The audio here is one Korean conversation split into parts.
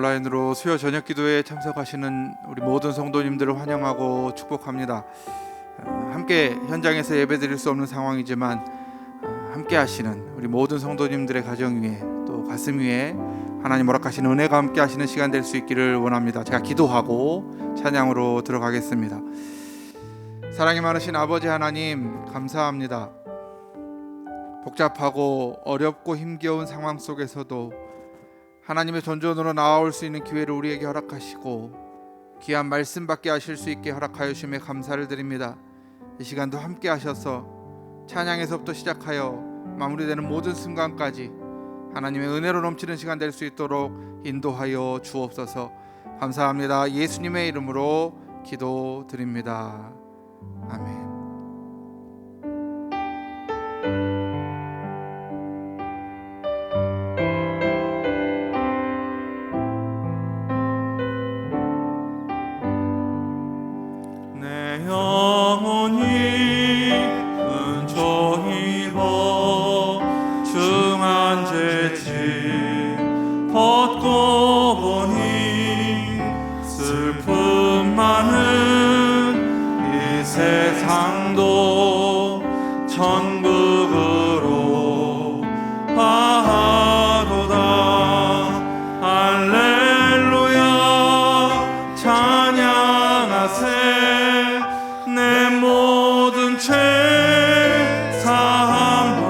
온라인으로 수요 저녁 기도에 참석하시는 우리 모든 성도님들을 환영하고 축복합니다. 함께 현장에서 예배드릴 수 없는 상황이지만 함께 하시는 우리 모든 성도님들의 가정 위에 또 가슴 위에 하나님 허락하시는 은혜가 함께 하시는 시간 될 수 있기를 원합니다. 제가 기도하고 찬양으로 들어가겠습니다. 사랑이 많으신 아버지 하나님, 감사합니다. 복잡하고 어렵고 힘겨운 상황 속에서도 하나님의 전전으로 나아올 수 있는 기회를 우리에게 허락하시고 귀한 말씀 받게 하실 수 있게 허락하여 주심에 감사를 드립니다. 이 시간도 함께 하셔서 찬양에서부터 시작하여 마무리되는 모든 순간까지 하나님의 은혜로 넘치는 시간 될 수 있도록 인도하여 주옵소서. 감사합니다. 예수님의 이름으로 기도드립니다. 아멘. 내 영혼이 은총 입어 중한 죄짐 벗고 보니 슬픔 많은 이 세상도 천국으로 하도다. 할렐루야 찬양하세. 내 모든 죄 사함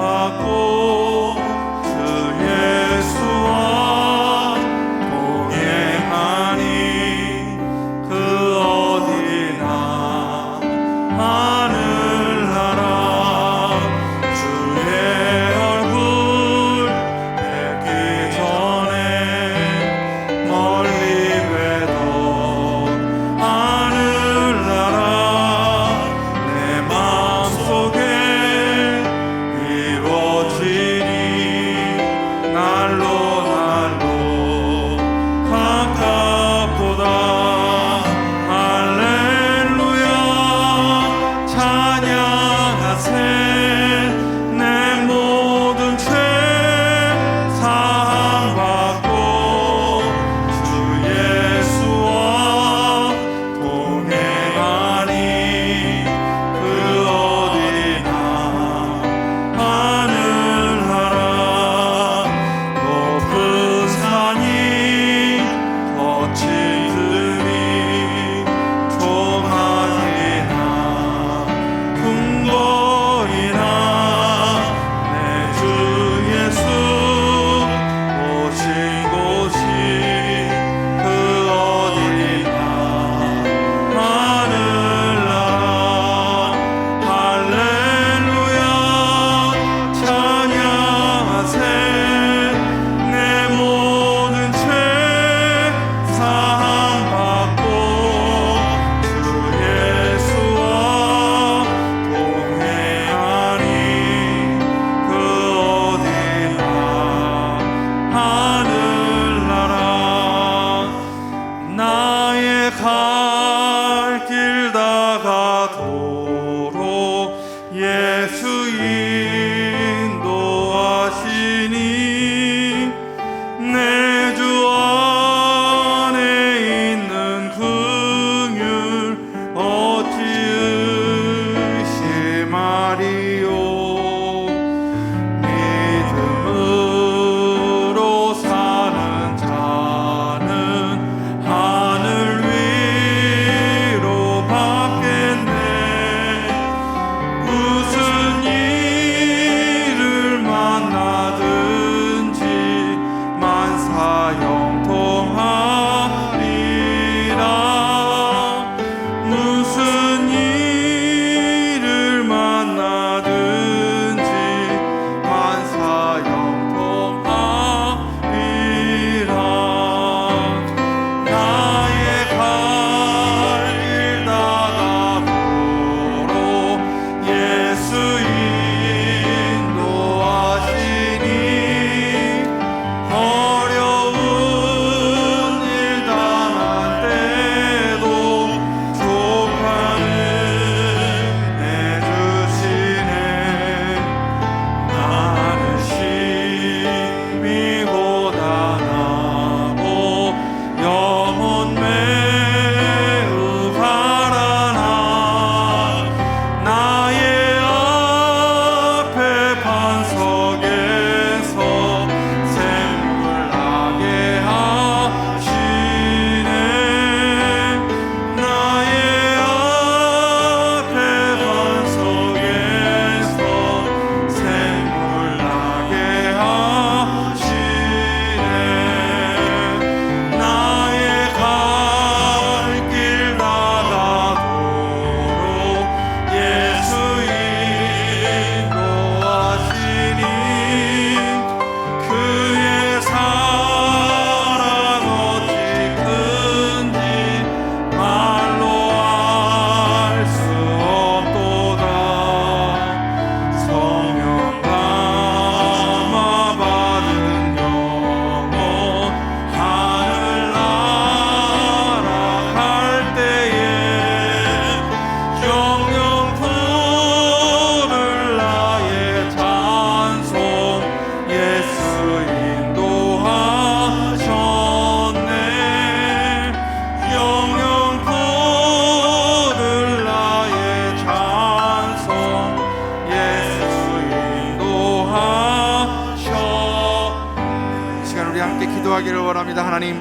인도하기를 원합니다. 하나님,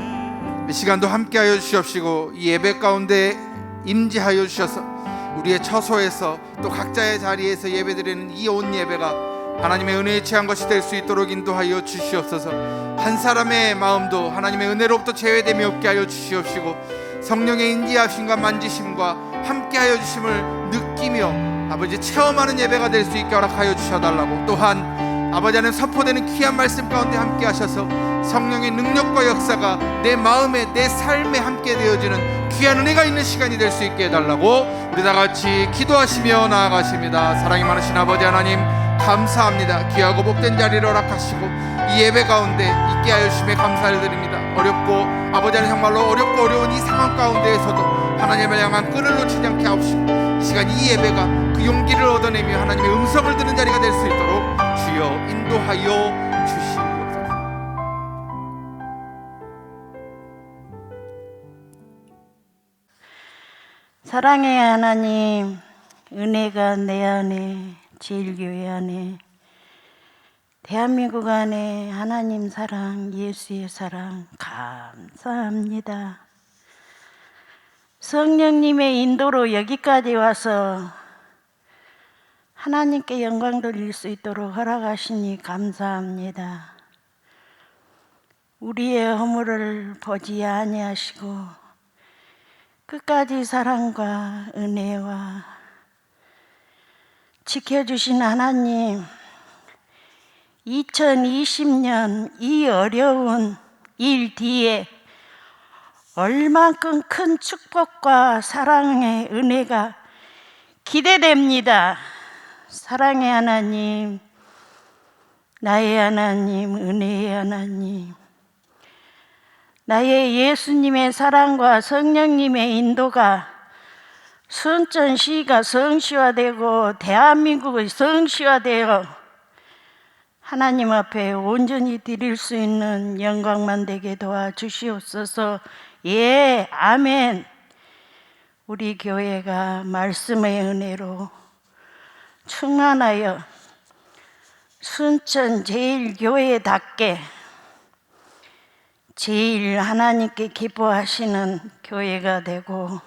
이 시간도 함께하여 주시옵시고 이 예배 가운데 임재하여 주셔서 우리의 처소에서 또 각자의 자리에서 예배드리는 이 온 예배가 하나님의 은혜에 취한 것이 될 수 있도록 인도하여 주시옵소서. 한 사람의 마음도 하나님의 은혜로부터 제외됨이 없게 하여 주시옵시고 성령의 인지하심과 만지심과 함께하여 주심을 느끼며 아버지 체험하는 예배가 될 수 있게 허락하여 주셔달라고, 또한 아버지 하나님 선포되는 귀한 말씀 가운데 함께 하셔서 성령의 능력과 역사가 내 마음에 내 삶에 함께 되어지는 귀한 은혜가 있는 시간이 될 수 있게 해달라고 우리 다같이 기도하시며 나아가십니다. 사랑이 많으신 아버지 하나님 감사합니다. 귀하고 복된 자리를 허락하시고 이 예배 가운데 있게 하여 주심에 감사를 드립니다. 어렵고 아버지 하나님 정말로 어렵고 어려운 이 상황 가운데에서도 하나님을 향한 끈을 놓치지 않게 하옵시고 이 시간 이 예배가 그 용기를 얻어내며 하나님의 음성을 듣는 자리가 될 수 있도록 주여 인도하여 주시옵소서. 사랑의 하나님, 은혜가 내 안에, 제일교회 안에, 대한민국 안에 하나님 사랑, 예수의 사랑 감사합니다. 성령님의 인도로 여기까지 와서 하나님께 영광 돌릴 수 있도록 허락하시니 감사합니다. 우리의 허물을 보지 아니하시고 끝까지 사랑과 은혜와 지켜주신 하나님, 2020년 이 어려운 일 뒤에 얼만큼 큰 축복과 사랑의 은혜가 기대됩니다. 사랑의 하나님, 나의 하나님, 은혜의 하나님, 나의 예수님의 사랑과 성령님의 인도가 순천시가 성시화되고 대한민국의 성시화되어 하나님 앞에 온전히 드릴 수 있는 영광만 되게 도와주시옵소서. 예, 아멘. 우리 교회가 말씀의 은혜로 충만하여 순천 제일교회답게 제일 하나님께 기뻐하시는 교회가 되고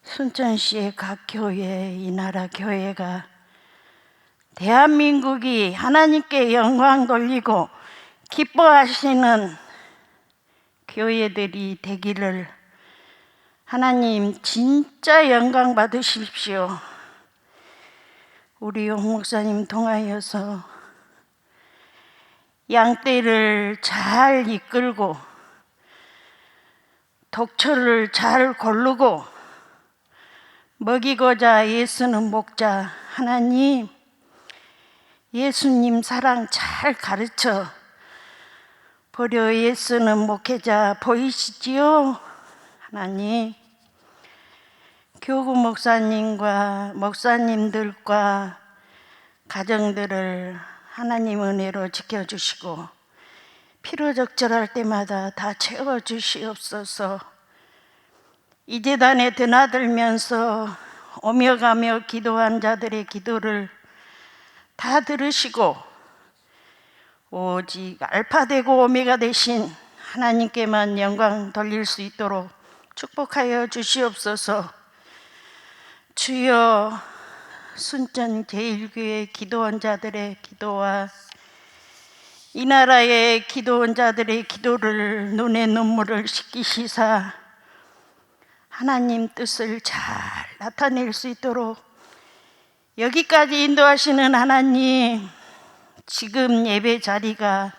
순천시의 각 교회, 이 나라 교회가 대한민국이 하나님께 영광 돌리고 기뻐하시는 교회들이 되기를 하나님 진짜 영광 받으십시오. 우리 홍 목사님 통하여서 양떼를 잘 이끌고 독초를 잘 고르고 먹이고자 애쓰는 목자 하나님, 예수님 사랑 잘 가르쳐 버려 애쓰는 목회자 보이시지요? 하나님, 교구 목사님과 목사님들과 가정들을 하나님 은혜로 지켜주시고 필요적절할 때마다 다 채워주시옵소서. 이 제단에 드나들면서 오며 가며 기도한 자들의 기도를 다 들으시고 오직 알파 되고 오메가 되신 하나님께만 영광 돌릴 수 있도록 축복하여 주시옵소서. 주여, 순천 제일교회 기도원 자들의 기도와 이 나라의 기도원 자들의 기도를 눈에 눈물을 씻기시사 하나님 뜻을 잘 나타낼 수 있도록 여기까지 인도하시는 하나님, 지금 예배 자리가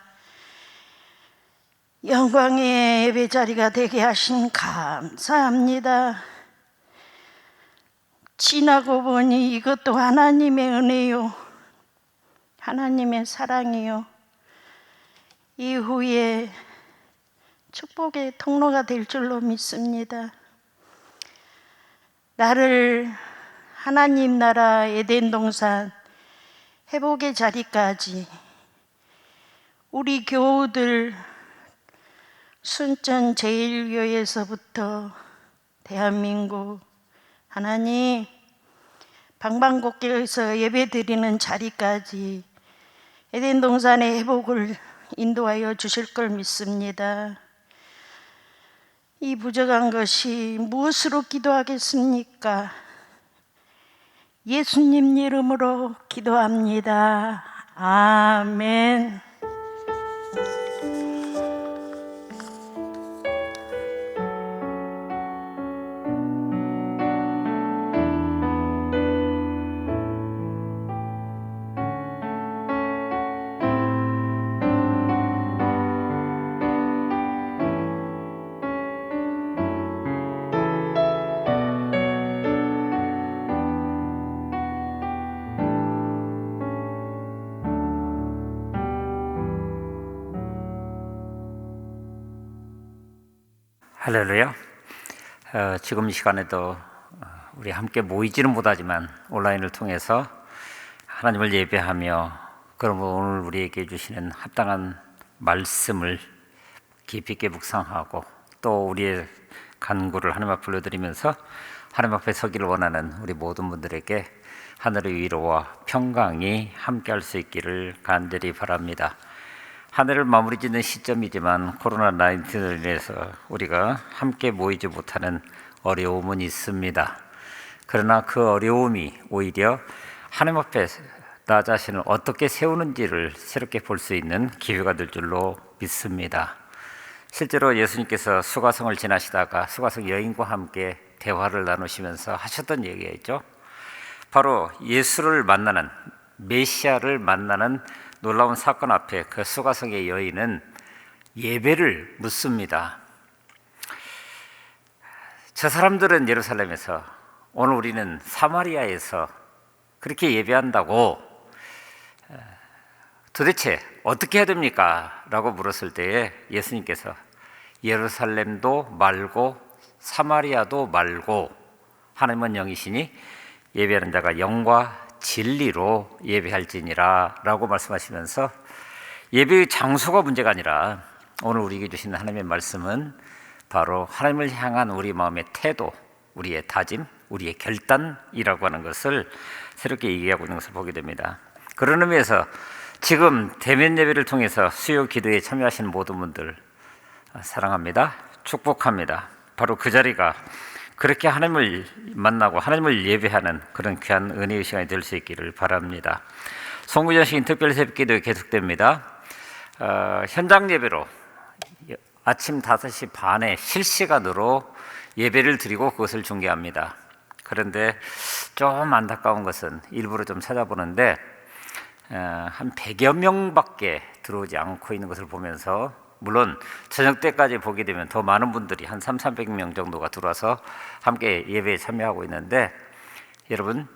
영광의 예배 자리가 되게 하신 감사합니다. 지나고 보니 이것도 하나님의 은혜요, 하나님의 사랑이요, 이후에 축복의 통로가 될 줄로 믿습니다. 나를 하나님 나라 에덴 동산 회복의 자리까지 우리 교우들 순천 제일교회에서부터 대한민국 하나님 방방곡곡에서 예배드리는 자리까지 에덴 동산의 회복을 인도하여 주실 걸 믿습니다. 이 부족한 것이 무엇으로 기도하겠습니까? 예수님 이름으로 기도합니다. 아멘. 할렐루야. 지금 이 시간에도 우리 함께 모이지는 못하지만 온라인을 통해서 하나님을 예배하며 그러므로 오늘 우리에게 주시는 합당한 말씀을 깊이 있게 묵상하고 또 우리의 간구를 하나님 앞에 올려드리면서 하나님 앞에 서기를 원하는 우리 모든 분들에게 하늘의 위로와 평강이 함께할 수 있기를 간절히 바랍니다. 한 해를 마무리 짓는 시점이지만 코로나19로 인해서 우리가 함께 모이지 못하는 어려움은 있습니다. 그러나 그 어려움이 오히려 하나님 앞에 나 자신을 어떻게 세우는지를 새롭게 볼 수 있는 기회가 될 줄로 믿습니다. 실제로 예수님께서 수가성을 지나시다가 수가성 여인과 함께 대화를 나누시면서 하셨던 얘기가 있죠. 바로 예수를 만나는, 메시아를 만나는 놀라운 사건 앞에 그 수가성의 여인은 예배를 묻습니다. 저 사람들은 예루살렘에서, 오늘 우리는 사마리아에서 그렇게 예배한다고 도대체 어떻게 해야 됩니까? 라고 물었을 때에 예수님께서 예루살렘도 말고 사마리아도 말고 하나님은 영이시니 예배하는 자가 영과 진리로 예배할지니라 라고 말씀하시면서 예배의 장소가 문제가 아니라 오늘 우리에게 주시는 하나님의 말씀은 바로 하나님을 향한 우리 마음의 태도, 우리의 다짐, 우리의 결단이라고 하는 것을 새롭게 얘기하고 있는 것을 보게 됩니다. 그런 의미에서 지금 대면 예배를 통해서 수요 기도에 참여하시는 모든 분들 사랑합니다. 축복합니다. 바로 그 자리가 그렇게 하나님을 만나고 하나님을 예배하는 그런 귀한 은혜의 시간이 될 수 있기를 바랍니다. 송구전식인 특별 새벽기도 계속됩니다. 현장 예배로 아침 5시 반에 실시간으로 예배를 드리고 그것을 중계합니다. 그런데 좀 안타까운 것은 일부러 좀 찾아보는데 한 100여 명밖에 들어오지 않고 있는 것을 보면서, 물론 저녁 때까지 보게 되면 더 많은 분들이 한 300~300명 정도가 들어와서 함께 예배에 참여하고 있는데, 여러분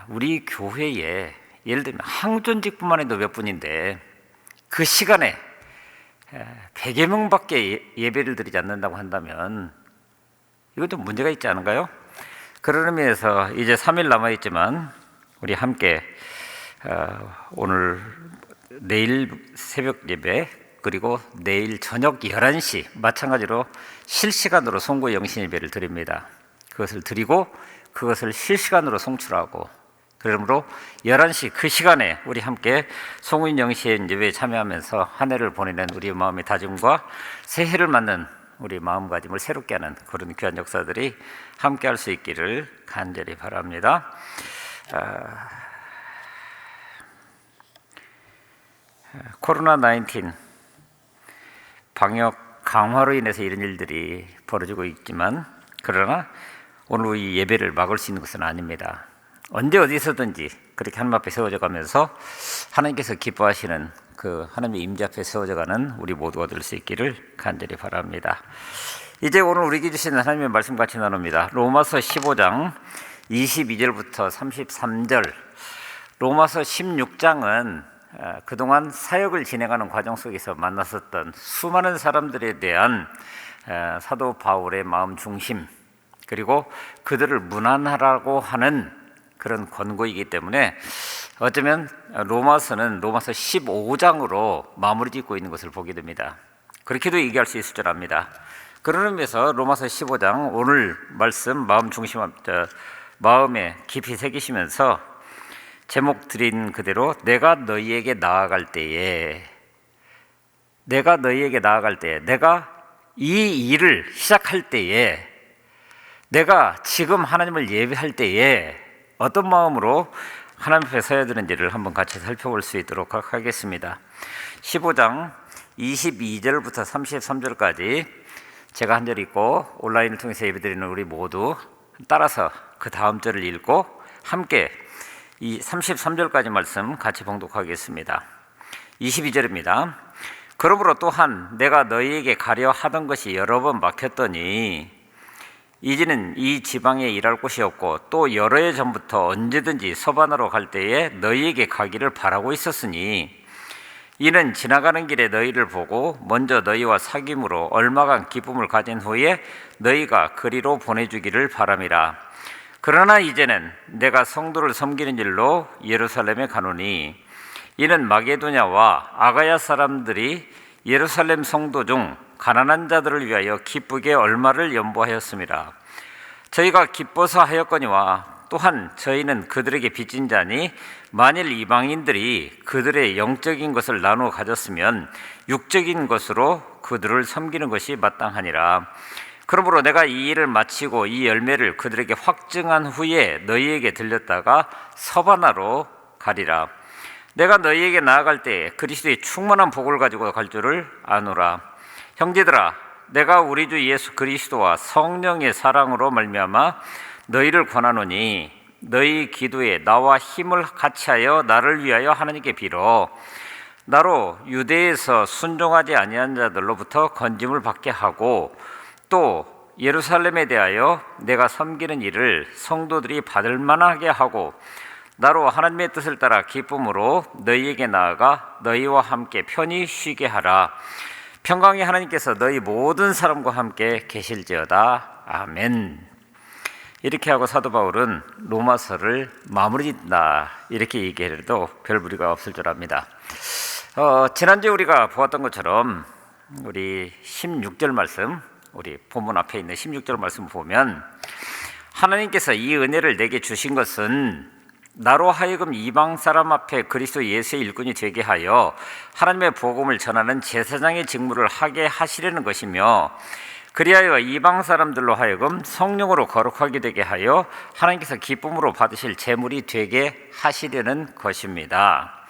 우리 교회에 예를 들면 항존직뿐만 해도 몇 분인데 그 시간에 100여 명밖에 예배를 드리지 않는다고 한다면 이것도 문제가 있지 않은가요? 그런 의미에서 이제 3일 남아있지만 우리 함께 오늘 내일 새벽 예배 그리고 내일 저녁 11시 마찬가지로 실시간으로 송구 영신 예배를 드립니다. 그것을 드리고 그것을 실시간으로 송출하고, 그러므로 11시 그 시간에 우리 함께 송구 영신 예배에 참여하면서 한 해를 보내는 우리 마음의 다짐과 새해를 맞는 우리 마음가짐을 새롭게 하는 그런 귀한 역사들이 함께 할 수 있기를 간절히 바랍니다. 코로나19 방역 강화로 인해서 이런 일들이 벌어지고 있지만, 그러나 오늘 이 예배를 막을 수 있는 것은 아닙니다. 언제 어디서든지 그렇게 하나님 앞에 세워져 가면서 하나님께서 기뻐하시는 그 하나님의 임재 앞에 세워져 가는 우리 모두가 될 수 있기를 간절히 바랍니다. 이제 오늘 우리에게 주시는 하나님의 말씀 같이 나눕니다. 로마서 15장 22절부터 33절. 로마서 16장은 그동안 사역을 진행하는 과정 속에서 만났었던 수많은 사람들에 대한 사도 바울의 마음 중심, 그리고 그들을 문안하라고 하는 그런 권고이기 때문에 어쩌면 로마서는 로마서 15장으로 마무리 짓고 있는 것을 보게 됩니다. 그렇게도 얘기할 수 있을 줄 압니다. 그런 의미에서 로마서 15장 오늘 말씀 마음 중심, 마음에 깊이 새기시면서 제목 드린 그대로 내가 너희에게 나아갈 때에 내가 너희에게 나아갈 때에, 내가 이 일을 시작할 때에, 내가 지금 하나님을 예배할 때에 어떤 마음으로 하나님 앞에 서야 되는지를 한번 같이 살펴볼 수 있도록 하겠습니다. 15장 22절부터 33절까지 제가 한 절 읽고 온라인을 통해서 예배드리는 우리 모두 따라서 그 다음 절을 읽고 함께 이 33절까지 말씀 같이 봉독하겠습니다. 22절입니다. 그러므로 또한 내가 너희에게 가려 하던 것이 여러 번 막혔더니 이제는 이 지방에 일할 곳이 없고 또 여러 해 전부터 언제든지 서바나로 갈 때에 너희에게 가기를 바라고 있었으니 이는 지나가는 길에 너희를 보고 먼저 너희와 사귐으로 얼마간 기쁨을 가진 후에 너희가 그리로 보내주기를 바람이라. 그러나 이제는 내가 성도를 섬기는 일로 예루살렘에 가노니 이는 마게도냐와 아가야 사람들이 예루살렘 성도 중 가난한 자들을 위하여 기쁘게 얼마를 연보하였습니다. 저희가 기뻐서 하였거니와 또한 저희는 그들에게 빚진 자니 만일 이방인들이 그들의 영적인 것을 나누어 가졌으면 육적인 것으로 그들을 섬기는 것이 마땅하니라. 그러므로 내가 이 일을 마치고 이 열매를 그들에게 확증한 후에 너희에게 들렸다가 서바나로 가리라. 내가 너희에게 나아갈 때 그리스도의 충만한 복을 가지고 갈 줄을 아노라. 형제들아, 내가 우리 주 예수 그리스도와 성령의 사랑으로 말미암아 너희를 권하노니 너희 기도에 나와 힘을 같이하여 나를 위하여 하나님께 빌어 나로 유대에서 순종하지 아니한 자들로부터 건짐을 받게 하고 또 예루살렘에 대하여 내가 섬기는 일을 성도들이 받을 만하게 하고 나로 하나님의 뜻을 따라 기쁨으로 너희에게 나아가 너희와 함께 편히 쉬게 하라. 평강의 하나님께서 너희 모든 사람과 함께 계실지어다. 아멘. 이렇게 하고 사도 바울은 로마서를 마무리 짓는다 이렇게 얘기해도 별 무리가 없을 줄 압니다. 지난주에 우리가 보았던 것처럼 우리 16절 말씀, 우리 본문 앞에 있는 16절 말씀 보면 하나님께서 이 은혜를 내게 주신 것은 나로 하여금 이방 사람 앞에 그리스도 예수의 일꾼이 되게 하여 하나님의 복음을 전하는 제사장의 직무를 하게 하시려는 것이며 그리하여 이방 사람들로 하여금 성령으로 거룩하게 되게 하여 하나님께서 기쁨으로 받으실 제물이 되게 하시려는 것입니다.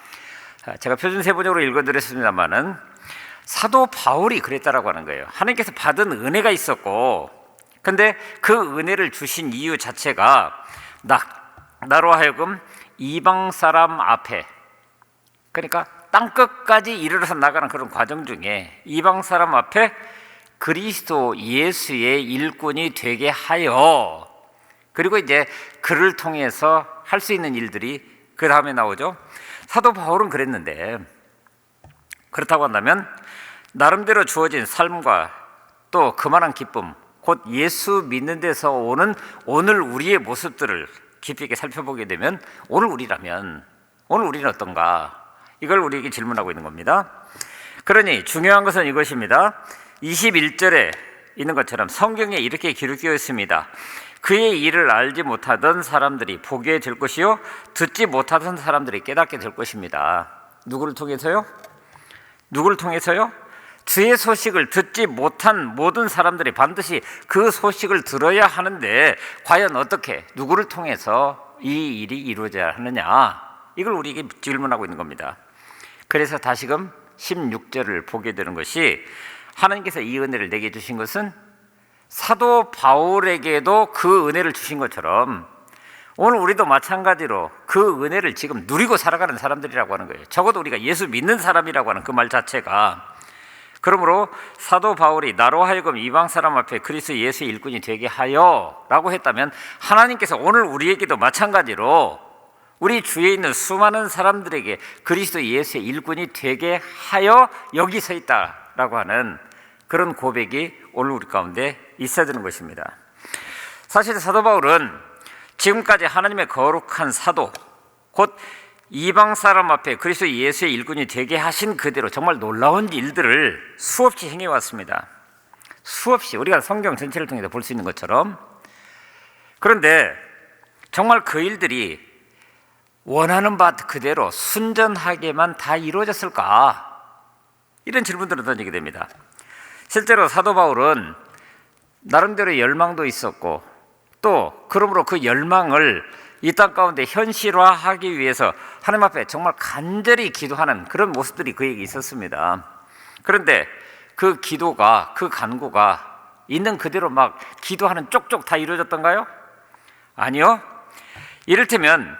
제가 표준세부적으로 읽어드렸습니다마는 사도 바울이 그랬다라고 하는 거예요. 하나님께서 받은 은혜가 있었고 근데 그 은혜를 주신 이유 자체가 나로 하여금 이방 사람 앞에, 그러니까 땅끝까지 이르러서 나가는 그런 과정 중에 이방 사람 앞에 그리스도 예수의 일꾼이 되게 하여, 그리고 이제 그를 통해서 할 수 있는 일들이 그 다음에 나오죠. 사도 바울은 그랬는데, 그렇다고 한다면 나름대로 주어진 삶과 또 그만한 기쁨, 곧 예수 믿는 데서 오는 오늘 우리의 모습들을 깊이 있게 살펴보게 되면 오늘 우리는 어떤가? 이걸 우리에게 질문하고 있는 겁니다. 그러니 중요한 것은 이것입니다. 21절에 있는 것처럼 성경에 이렇게 기록되어 있습니다. 그의 일을 알지 못하던 사람들이 보게 될 것이요 듣지 못하던 사람들이 깨닫게 될 것입니다. 누구를 통해서요? 주의 소식을 듣지 못한 모든 사람들이 반드시 그 소식을 들어야 하는데 과연 어떻게, 누구를 통해서 이 일이 이루어져야 하느냐, 이걸 우리에게 질문하고 있는 겁니다. 그래서 다시금 16절을 보게 되는 것이 하나님께서 이 은혜를 내게 주신 것은 사도 바울에게도 그 은혜를 주신 것처럼 오늘 우리도 마찬가지로 그 은혜를 지금 누리고 살아가는 사람들이라고 하는 거예요. 적어도 우리가 예수 믿는 사람이라고 하는 그 말 자체가. 그러므로 사도 바울이 나로 하여금 이방 사람 앞에 그리스도 예수의 일꾼이 되게 하여 라고 했다면 하나님께서 오늘 우리에게도 마찬가지로 우리 주위에 있는 수많은 사람들에게 그리스도 예수의 일꾼이 되게 하여 여기 서 있다라고 하는 그런 고백이 오늘 우리 가운데 있어야 되는 것입니다. 사실 사도 바울은 지금까지 하나님의 거룩한 사도, 곧 이방 사람 앞에 그리스도 예수의 일꾼이 되게 하신 그대로 정말 놀라운 일들을 수없이 행해왔습니다. 수없이, 우리가 성경 전체를 통해서 볼 수 있는 것처럼. 그런데 정말 그 일들이 원하는 바 그대로 순전하게만 다 이루어졌을까? 이런 질문들을 던지게 됩니다. 실제로 사도 바울은 나름대로 열망도 있었고 또 그러므로 그 열망을 이 땅 가운데 현실화하기 위해서 하나님 앞에 정말 간절히 기도하는 그런 모습들이 그에게 있었습니다. 그런데 그 기도가, 그 간구가 있는 그대로 막 기도하는 쪽쪽 다 이루어졌던가요? 아니요. 이를테면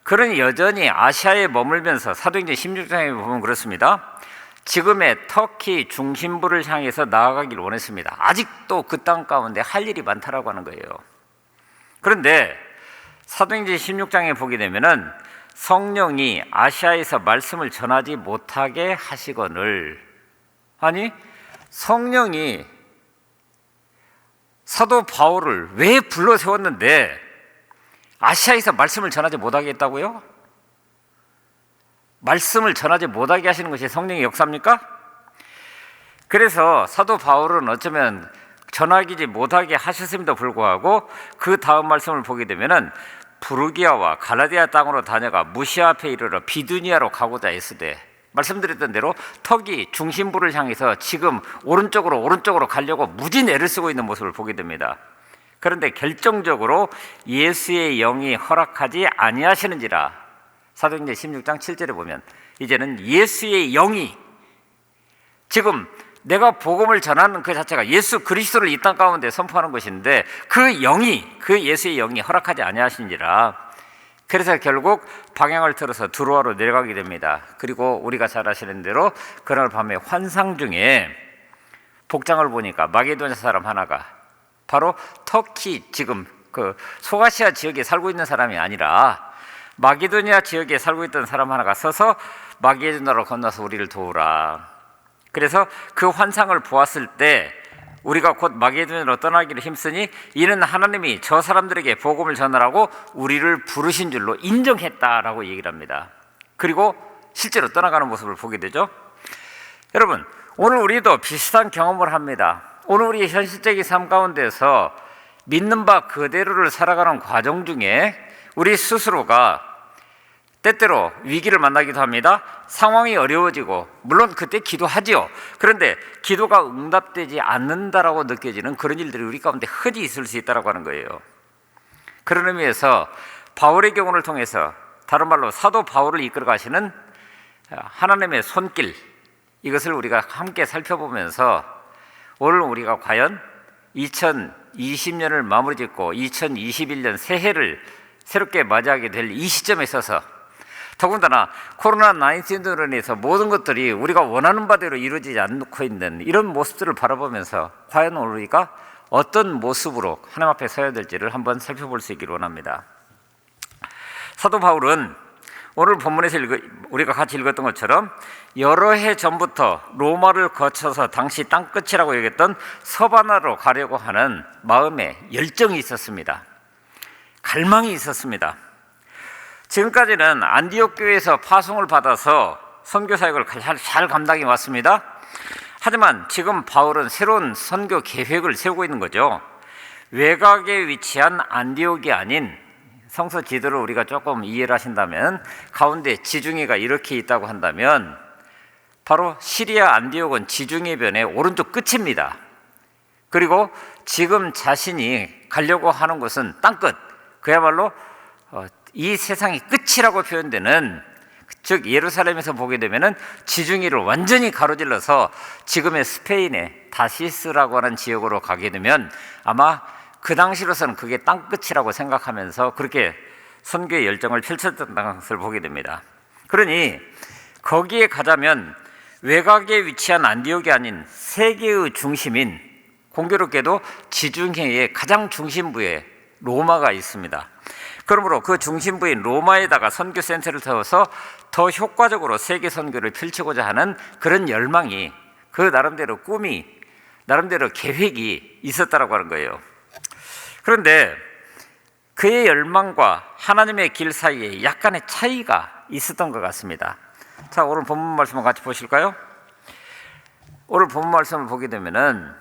그는 여전히 아시아에 머물면서 사도행전 16장에 보면 그렇습니다. 지금의 터키 중심부를 향해서 나아가길 원했습니다. 아직도 그 땅 가운데 할 일이 많다라고 하는 거예요. 그런데 사도행전 16장에 보게 되면은 성령이 아시아에서 말씀을 전하지 못하게 하시거늘, 아니 성령이 사도 바울을 왜 불러 세웠는데 아시아에서 말씀을 전하지 못하게 했다고요? 말씀을 전하지 못하게 하시는 것이 성령의 역사입니까? 그래서 사도 바울은 어쩌면 전하지 못하게 하셨음에도 불구하고 그 다음 말씀을 보게 되면은 부르기아와 갈라디아 땅으로 다녀가 무시아 앞에 이르러 비두니아로 가고자 했으되, 말씀드렸던 대로 터기 중심부를 향해서 지금 오른쪽으로 가려고 무진 애를 쓰고 있는 모습을 보게 됩니다. 그런데 결정적으로 예수의 영이 허락하지 아니하시는지라, 사도행전 16장 7절에 보면 이제는 예수의 영이, 지금 내가 복음을 전하는 그 자체가 예수 그리스도를 이 땅 가운데 선포하는 것인데 그 영이, 그 예수의 영이 허락하지 아니하시니라. 그래서 결국 방향을 틀어서 드로아로 내려가게 됩니다. 그리고 우리가 잘 아시는 대로 그날 밤에 환상 중에 복장을 보니까 마게도냐 사람 하나가, 바로 터키 지금 그 소아시아 지역에 살고 있는 사람이 아니라 마게도냐 지역에 살고 있던 사람 하나가 서서 마게도냐로 건너서 우리를 도우라. 그래서 그 환상을 보았을 때 우리가 곧 마게도냐로 떠나기를 힘쓰니 이는 하나님이 저 사람들에게 복음을 전하라고 우리를 부르신 줄로 인정했다라고 얘기를 합니다. 그리고 실제로 떠나가는 모습을 보게 되죠. 여러분, 오늘 우리도 비슷한 경험을 합니다. 오늘 우리의 현실적인 삶 가운데서 믿는 바 그대로를 살아가는 과정 중에 우리 스스로가 때때로 위기를 만나기도 합니다. 상황이 어려워지고, 물론 그때 기도하지요. 그런데 기도가 응답되지 않는다라고 느껴지는 그런 일들이 우리 가운데 흔히 있을 수 있다고 하는 거예요. 그런 의미에서 바울의 경우를 통해서, 다른 말로 사도 바울을 이끌어 가시는 하나님의 손길, 이것을 우리가 함께 살펴보면서 오늘 우리가 과연 2020년을 마무리 짓고 2021년 새해를 새롭게 맞이하게 될 이 시점에 있어서, 더군다나 코로나19로 인해서 모든 것들이 우리가 원하는 바대로 이루어지지 않고 있는 이런 모습들을 바라보면서 과연 우리가 어떤 모습으로 하나님 앞에 서야 될지를 한번 살펴볼 수 있기를 원합니다. 사도 바울은 오늘 본문에서 우리가 같이 읽었던 것처럼 여러 해 전부터 로마를 거쳐서 당시 땅끝이라고 여겼던 서바나로 가려고 하는 마음에 열정이 있었습니다. 갈망이 있었습니다. 지금까지는 안디옥 교회에서 파송을 받아서 선교 사역을 잘 감당해 왔습니다. 하지만 지금 바울은 새로운 선교 계획을 세우고 있는 거죠. 외곽에 위치한 안디옥이 아닌, 성서 지도를 우리가 조금 이해를 하신다면 가운데 지중해가 이렇게 있다고 한다면 바로 시리아 안디옥은 지중해변의 오른쪽 끝입니다. 그리고 지금 자신이 가려고 하는 곳은 땅끝, 그야말로 이 세상의 끝이라고 표현되는, 즉 예루살렘에서 보게 되면은 지중해를 완전히 가로질러서 지금의 스페인의 다시스라고 하는 지역으로 가게 되면 아마 그 당시로서는 그게 땅끝이라고 생각하면서 그렇게 선교의 열정을 펼쳤던 것을 보게 됩니다. 그러니 거기에 가자면 외곽에 위치한 안디옥이 아닌 세계의 중심인, 공교롭게도 지중해의 가장 중심부에 로마가 있습니다. 그러므로 그 중심부인 로마에다가 선교 센터를 세워서 더 효과적으로 세계 선교를 펼치고자 하는 그런 열망이, 그 나름대로 꿈이, 나름대로 계획이 있었다라고 하는 거예요. 그런데 그의 열망과 하나님의 길 사이에 약간의 차이가 있었던 것 같습니다. 자, 오늘 본문 말씀을 같이 보실까요? 오늘 본문 말씀을 보게 되면은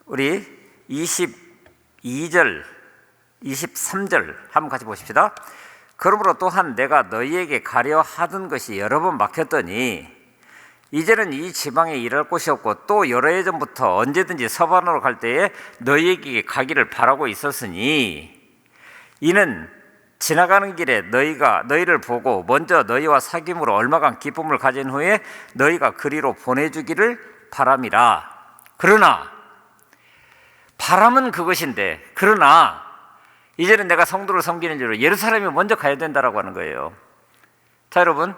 우리 22절 23절 한번 같이 보십시다. 그러므로 또한 내가 너희에게 가려 하던 것이 여러 번 막혔더니 이제는 이 지방에 일할 곳이 없고 또 여러 해 전부터 언제든지 서반으로 갈 때에 너희에게 가기를 바라고 있었으니 이는 지나가는 길에 너희를 보고 먼저 너희와 사귐으로 얼마간 기쁨을 가진 후에 너희가 그리로 보내주기를 바람이라. 그러나 바람은 그것인데 그러나 이제는 내가 성도를 섬기는 줄로 예루살렘에 먼저 가야 된다라고 하는 거예요. 자, 여러분,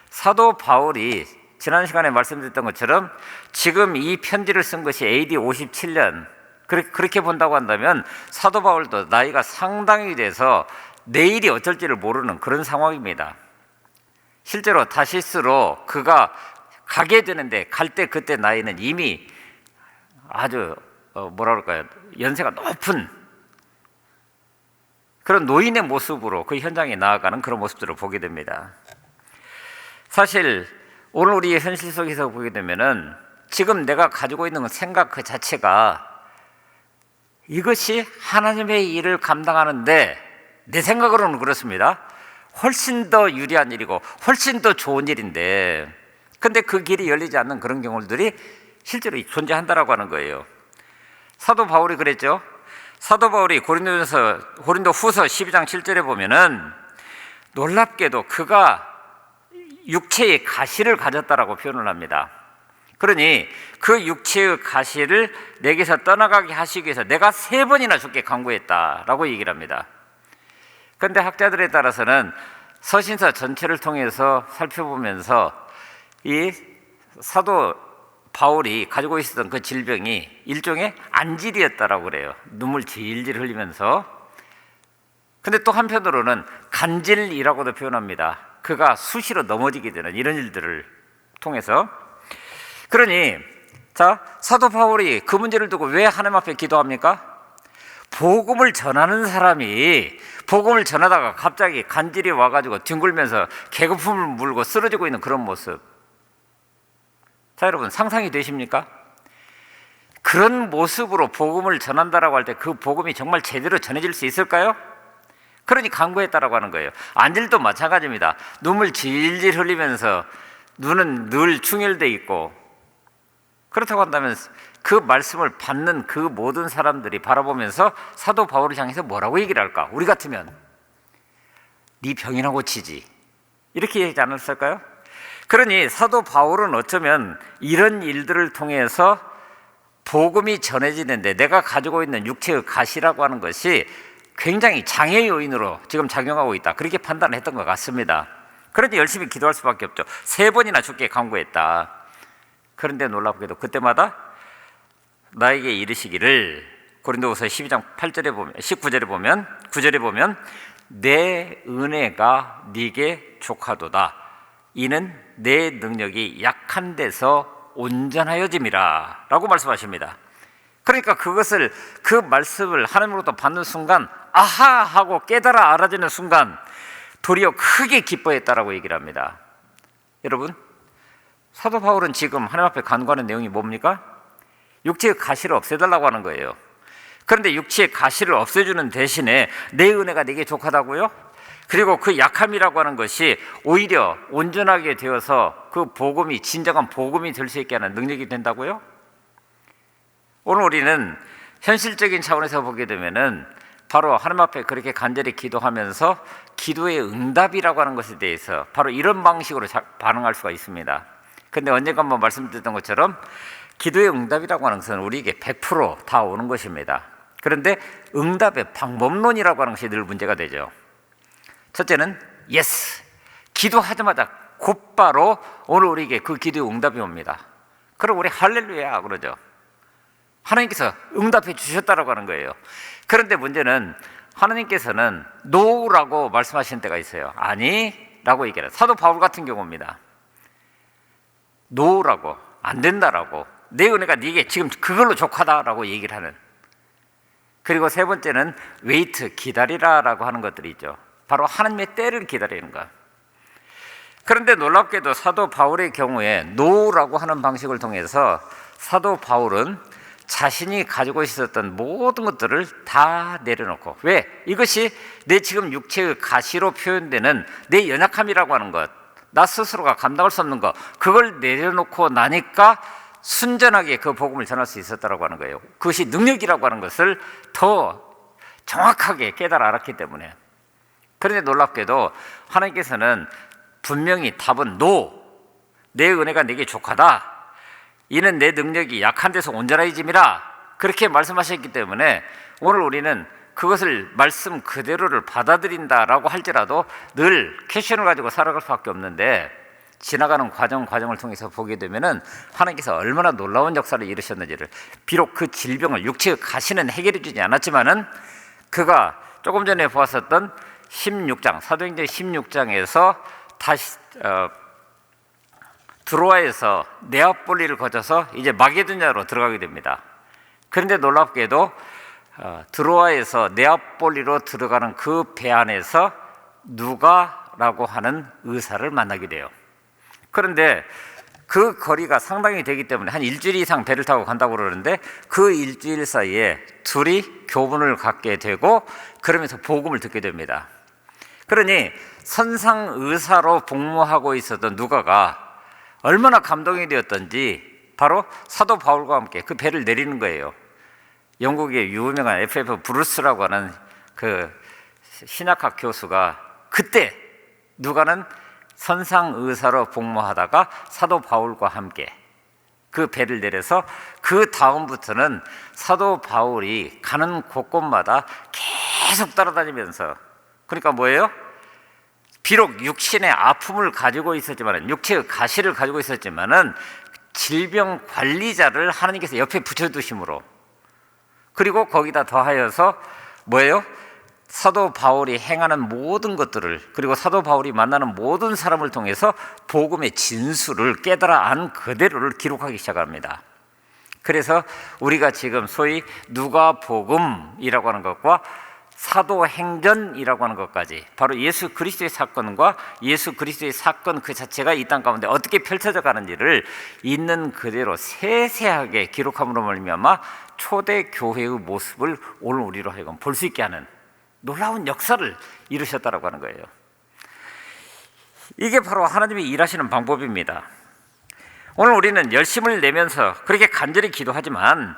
사도 바울이 지난 시간에 말씀드렸던 것처럼 지금 이 편지를 쓴 것이 AD 57년, 그렇게 본다고 한다면 사도 바울도 나이가 상당히 돼서 내일이 어쩔지를 모르는 그런 상황입니다. 실제로 다시스로 그가 가게 되는데 갈 때 그때 나이는 이미 아주 뭐라 그럴까요? 연세가 높은 그런 노인의 모습으로 그 현장에 나아가는 그런 모습들을 보게 됩니다. 사실 오늘 우리의 현실 속에서 보게 되면은 지금 내가 가지고 있는 생각 그 자체가 이것이 하나님의 일을 감당하는데 내 생각으로는 그렇습니다. 훨씬 더 유리한 일이고 훨씬 더 좋은 일인데 근데 그 길이 열리지 않는 그런 경우들이 실제로 존재한다라고 하는 거예요. 사도 바울이 그랬죠. 사도 바울이 고린도 후서 12장 7절에 보면은 놀랍게도 그가 육체의 가시를 가졌다라고 표현을 합니다. 그러니 그 육체의 가시를 내게서 떠나가게 하시기 위해서 내가 3번이나 주께 간구했다라고 얘기를 합니다. 그런데 학자들에 따라서는 서신서 전체를 통해서 살펴보면서 이 사도 바울이 가지고 있었던 그 질병이 일종의 안질이었다라고 그래요. 눈물 질질 흘리면서. 근데 또 한편으로는 간질이라고도 표현합니다. 그가 수시로 넘어지게 되는 이런 일들을 통해서. 그러니 자, 사도 바울이 그 문제를 두고 왜 하나님 앞에 기도합니까? 복음을 전하는 사람이 복음을 전하다가 갑자기 간질이 와가지고 뒹굴면서 개거품을 물고 쓰러지고 있는 그런 모습. 자, 여러분 상상이 되십니까? 그런 모습으로 복음을 전한다라고 할 때 그 복음이 정말 제대로 전해질 수 있을까요? 그러니 간구했다라고 하는 거예요. 안질도 마찬가지입니다. 눈물 질질 흘리면서 눈은 늘 충혈돼 있고 그렇다고 한다면 그 말씀을 받는 그 모든 사람들이 바라보면서 사도 바울을 향해서 뭐라고 얘기를 할까? 우리 같으면 네 병이나 고치지 이렇게 얘기하지 않았을까요? 그러니 사도 바울은 어쩌면 이런 일들을 통해서 복음이 전해지는데 내가 가지고 있는 육체의 가시라고 하는 것이 굉장히 장애 요인으로 지금 작용하고 있다, 그렇게 판단을 했던 것 같습니다. 그런데 열심히 기도할 수밖에 없죠. 3번이나 주께 간구했다. 그런데 놀랍게도 그때마다 나에게 이르시기를, 고린도후서 12장 8절에 보면 19절에 보면 9절에 보면 내 은혜가 네게 족하도다. 이는 내 능력이 약한 데서 온전하여짐이라 라고 말씀하십니다. 그러니까 그것을, 그 말씀을 하나님으로부터 받는 순간 아하 하고 깨달아 알아지는 순간 도리어 크게 기뻐했다라고 얘기를 합니다. 여러분, 사도 바울은 지금 하나님 앞에 간구하는 내용이 뭡니까? 육체의 가시를 없애달라고 하는 거예요. 그런데 육체의 가시를 없애주는 대신에 내 은혜가 네게 족하다고요? 그리고 그 약함이라고 하는 것이 오히려 온전하게 되어서 그 복음이 진정한 복음이 될 수 있게 하는 능력이 된다고요? 오늘 우리는 현실적인 차원에서 보게 되면은 바로 하나님 앞에 그렇게 간절히 기도하면서 기도의 응답이라고 하는 것에 대해서 바로 이런 방식으로 반응할 수가 있습니다. 근데 언젠가 한번 말씀드렸던 것처럼 기도의 응답이라고 하는 것은 우리에게 100% 오는 것입니다. 그런데 응답의 방법론이라고 하는 것이 늘 문제가 되죠. 첫째는 예스, 기도하자마자 곧바로 오늘 우리에게 그 기도의 응답이 옵니다. 그럼 우리 할렐루야 그러죠. 하나님께서 응답해 주셨다라고 하는 거예요. 그런데 문제는 하나님께서는 노라고 말씀하시는 때가 있어요. 아니 라고 얘기해요. 사도 바울 같은 경우입니다. 노라고, 안 된다라고, 내 은혜가 네게 지금 그걸로 족하다라고 얘기를 하는. 그리고 세 번째는 웨이트, 기다리라라고 하는 것들이 있죠. 바로 하나님의 때를 기다리는 것. 그런데 놀랍게도 사도 바울의 경우에 노라고 하는 방식을 통해서 사도 바울은 자신이 가지고 있었던 모든 것들을 다 내려놓고, 왜? 이것이 내 지금 육체의 가시로 표현되는 내 연약함이라고 하는 것, 나 스스로가 감당할 수 없는 거, 그걸 내려놓고 나니까 순전하게 그 복음을 전할 수 있었다고 하는 거예요. 그것이 능력이라고 하는 것을 더 정확하게 깨달아 알았기 때문에. 그런데 놀랍게도 하나님께서는 분명히 답은 노, 내 은혜가 내게 족하다, 이는 내 능력이 약한 데서 온전해짐이라, 그렇게 말씀하셨기 때문에 오늘 우리는 그것을 말씀 그대로를 받아들인다라고 할지라도 늘 캐션을 가지고 살아갈 수밖에 없는데, 지나가는 과정을 통해서 보게 되면은 하나님께서 얼마나 놀라운 역사를 이루셨는지를, 비록 그 질병을 육체의 가시는 해결해 주지 않았지만은 그가 조금 전에 보았었던 16장, 사도행전 16장에서 다시 드로아에서 네아폴리를 거쳐서 이제 마게도냐로 들어가게 됩니다. 그런데 놀랍게도 드로아에서 네아폴리로 들어가는 그 배 안에서 누가라고 하는 의사를 만나게 돼요. 그런데 그 거리가 상당히 되기 때문에 한 일주일 이상 배를 타고 간다고 그러는데, 그 일주일 사이에 둘이 교분을 갖게 되고 그러면서 복음을 듣게 됩니다. 그러니 선상 의사로 복무하고 있었던 누가가 얼마나 감동이 되었던지 바로 사도 바울과 함께 그 배를 내리는 거예요. 영국의 유명한 F.F. 브루스라고 하는 그 신학학 교수가, 그때 누가는 선상 의사로 복무하다가 사도 바울과 함께 그 배를 내려서 그 다음부터는 사도 바울이 가는 곳곳마다 계속 따라다니면서, 그러니까 뭐예요? 비록 육신의 아픔을 가지고 있었지만, 육체의 가시를 가지고 있었지만은 질병 관리자를 하나님께서 옆에 붙여두심으로, 그리고 거기다 더하여서 뭐예요? 사도 바울이 행하는 모든 것들을, 그리고 사도 바울이 만나는 모든 사람을 통해서 복음의 진수를 깨달아 안 그대로를 기록하기 시작합니다. 그래서 우리가 지금 소위 누가복음이라고 하는 것과 사도행전이라고 하는 것까지, 바로 예수 그리스도의 사건과 예수 그리스도의 사건 그 자체가 이 땅 가운데 어떻게 펼쳐져 가는지를 있는 그대로 세세하게 기록함으로 말미암아 초대 교회의 모습을 오늘 우리로 하여금 볼 수 있게 하는 놀라운 역사를 이루셨다라고 하는 거예요. 이게 바로 하나님이 일하시는 방법입니다. 오늘 우리는 열심을 내면서 그렇게 간절히 기도하지만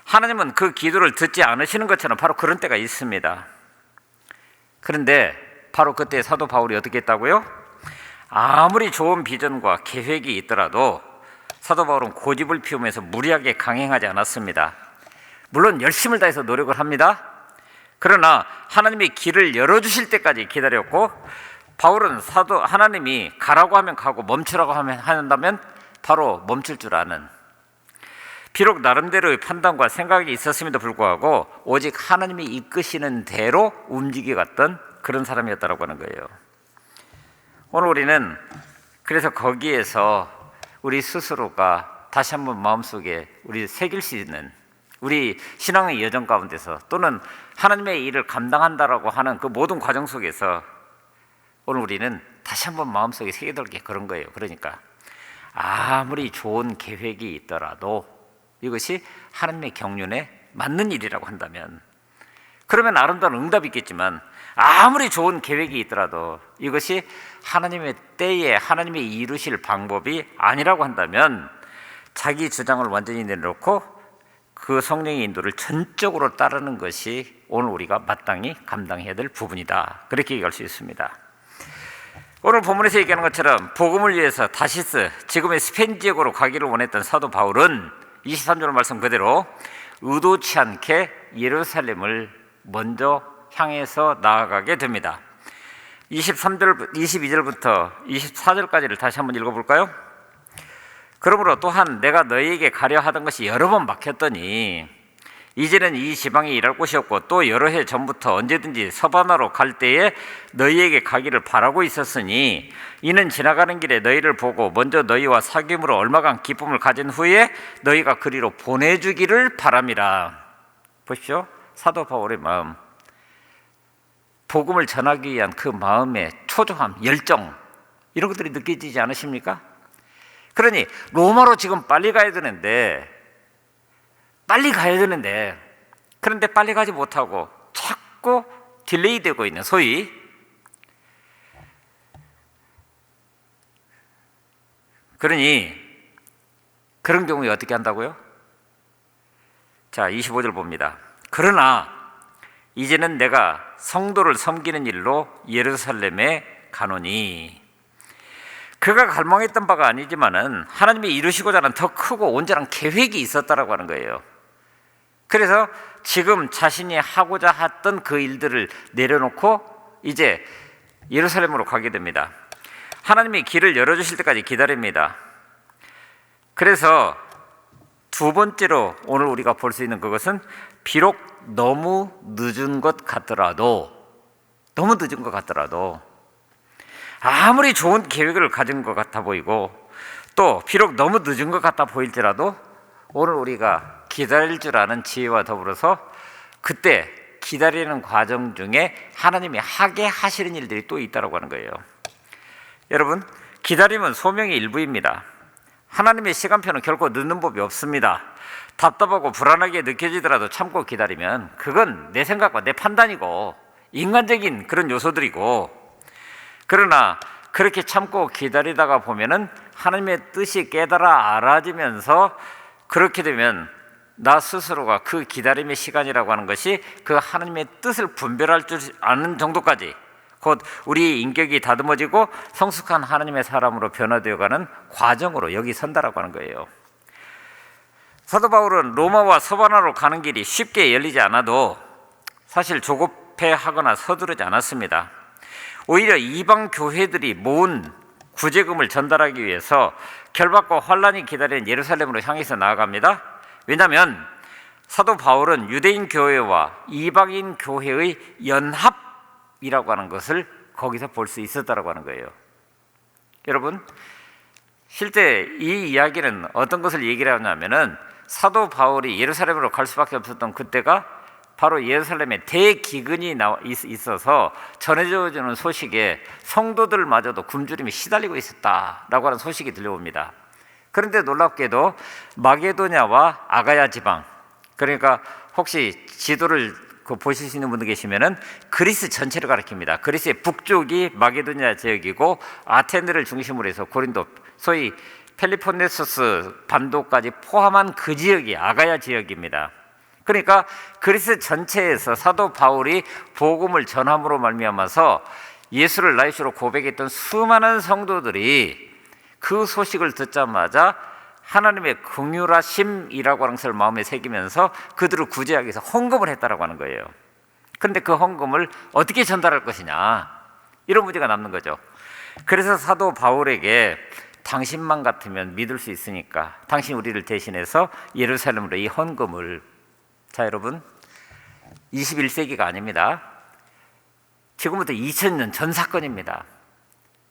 하나님은 그 기도를 듣지 않으시는 것처럼 바로 그런 때가 있습니다. 그런데 바로 그때 사도 바울이 어떻게 했다고요? 아무리 좋은 비전과 계획이 있더라도 사도 바울은 고집을 피우면서 무리하게 강행하지 않았습니다. 물론 열심을 다해서 노력을 합니다. 그러나 하나님이 길을 열어주실 때까지 기다렸고, 바울은 하나님이 가라고 하면 가고 멈추라고 한다면 바로 멈출 줄 아는, 비록 나름대로의 판단과 생각이 있었음에도 불구하고 오직 하나님이 이끄시는 대로 움직여갔던 그런 사람이었다고 하는 거예요. 오늘 우리는 그래서 거기에서 우리 스스로가 다시 한번 마음속에 우리 새길 수 있는, 우리 신앙의 여정 가운데서 또는 하나님의 일을 감당한다라고 하는 그 모든 과정 속에서 오늘 우리는 다시 한번 마음속에 새겨둘 게 그런 거예요. 그러니까 아무리 좋은 계획이 있더라도 이것이 하나님의 경륜에 맞는 일이라고 한다면, 그러면 아름다운 응답이 있겠지만 아무리 좋은 계획이 있더라도 이것이 하나님의 때에 하나님이 이루실 방법이 아니라고 한다면 자기 주장을 완전히 내려놓고 그 성령의 인도를 전적으로 따르는 것이 오늘 우리가 마땅히 감당해야 될 부분이다, 그렇게 얘기할 수 있습니다. 오늘 본문에서 얘기하는 것처럼 복음을 위해서 다시스, 지금의 스페인 지역으로 가기를 원했던 사도 바울은 23절 말씀 그대로 의도치 않게 예루살렘을 먼저 향해서 나아가게 됩니다. 22절부터 24절까지를 다시 한번 읽어볼까요? 그러므로 또한 내가 너희에게 가려 하던 것이 여러 번 막혔더니 이제는 이 지방에 일할 곳이 없고 또 여러 해 전부터 언제든지 서바나로 갈 때에 너희에게 가기를 바라고 있었으니 이는 지나가는 길에 너희를 보고 먼저 너희와 사귐으로 얼마간 기쁨을 가진 후에 너희가 그리로 보내주기를 바람이라. 보십시오, 사도 바울의 마음, 복음을 전하기 위한 그 마음의 초조함, 열정, 이런 것들이 느껴지지 않으십니까? 그러니 로마로 지금 빨리 가야 되는데 그런데 빨리 가지 못하고 자꾸 딜레이 되고 있는, 소위 그러니 그런 경우에 어떻게 한다고요? 자, 25절 봅니다. 그러나 이제는 내가 성도를 섬기는 일로 예루살렘에 가노니. 그가 갈망했던 바가 아니지만은 하나님이 이루시고자 하는 더 크고 온전한 계획이 있었다라고 하는 거예요. 그래서 지금 자신이 하고자 했던 그 일들을 내려놓고 이제 예루살렘으로 가게 됩니다. 하나님이 길을 열어주실 때까지 기다립니다. 그래서 두 번째로 오늘 우리가 볼 수 있는 그것은 비록 너무 늦은 것 같더라도, 아무리 좋은 계획을 가진 것 같아 보이고 또 비록 너무 늦은 것 같아 보일지라도 오늘 우리가 기다릴 줄 아는 지혜와 더불어서 그때 기다리는 과정 중에 하나님이 하게 하시는 일들이 또 있다고 하는 거예요. 여러분, 기다림은 소명의 일부입니다. 하나님의 시간표는 결코 늦는 법이 없습니다. 답답하고 불안하게 느껴지더라도 참고 기다리면 그건 내 생각과 내 판단이고 인간적인 그런 요소들이고, 그러나 그렇게 참고 기다리다가 보면은 하나님의 뜻이 깨달아 알아지면서 그렇게 되면 나 스스로가 그 기다림의 시간이라고 하는 것이 그 하나님의 뜻을 분별할 줄 아는 정도까지 곧 우리의 인격이 다듬어지고 성숙한 하나님의 사람으로 변화되어가는 과정으로 여기 선다라고 하는 거예요. 사도 바울은 로마와 서바나로 가는 길이 쉽게 열리지 않아도 사실 조급해하거나 서두르지 않았습니다. 오히려 이방 교회들이 모은 구제금을 전달하기 위해서 결박과 환란이 기다리는 예루살렘으로 향해서 나아갑니다. 왜냐하면 사도 바울은 유대인 교회와 이방인 교회의 연합이라고 하는 것을 거기서 볼 수 있었다라고 하는 거예요. 여러분, 실제 이 이야기는 어떤 것을 얘기를 하냐면은 사도 바울이 예루살렘으로 갈 수밖에 없었던 그때가 바로 예루살렘에 대기근이 있어서 전해져주는 소식에 성도들마저도 굶주림에 시달리고 있었다라고 하는 소식이 들려옵니다. 그런데 놀랍게도 마게도냐와 아가야 지방, 그러니까 혹시 지도를 보실 수 있는 분들 계시면은 그리스 전체를 가리킵니다. 그리스의 북쪽이 마게도냐 지역이고 아테네를 중심으로 해서 고린도, 소위 펠리폰네소스 반도까지 포함한 그 지역이 아가야 지역입니다. 그러니까 그리스 전체에서 사도 바울이 복음을 전함으로 말미암아서 예수를 나이시로 고백했던 수많은 성도들이 그 소식을 듣자마자 하나님의 긍휼하심이라고 하는 것을 마음에 새기면서 그들을 구제하기 위해서 헌금을 했다라고 하는 거예요. 그런데 그 헌금을 어떻게 전달할 것이냐, 이런 문제가 남는 거죠. 그래서 사도 바울에게 당신만 같으면 믿을 수 있으니까 당신 우리를 대신해서 예루살렘으로 이 헌금을, 자 여러분, 21세기가 아닙니다. 지금부터 2000년 전 사건입니다.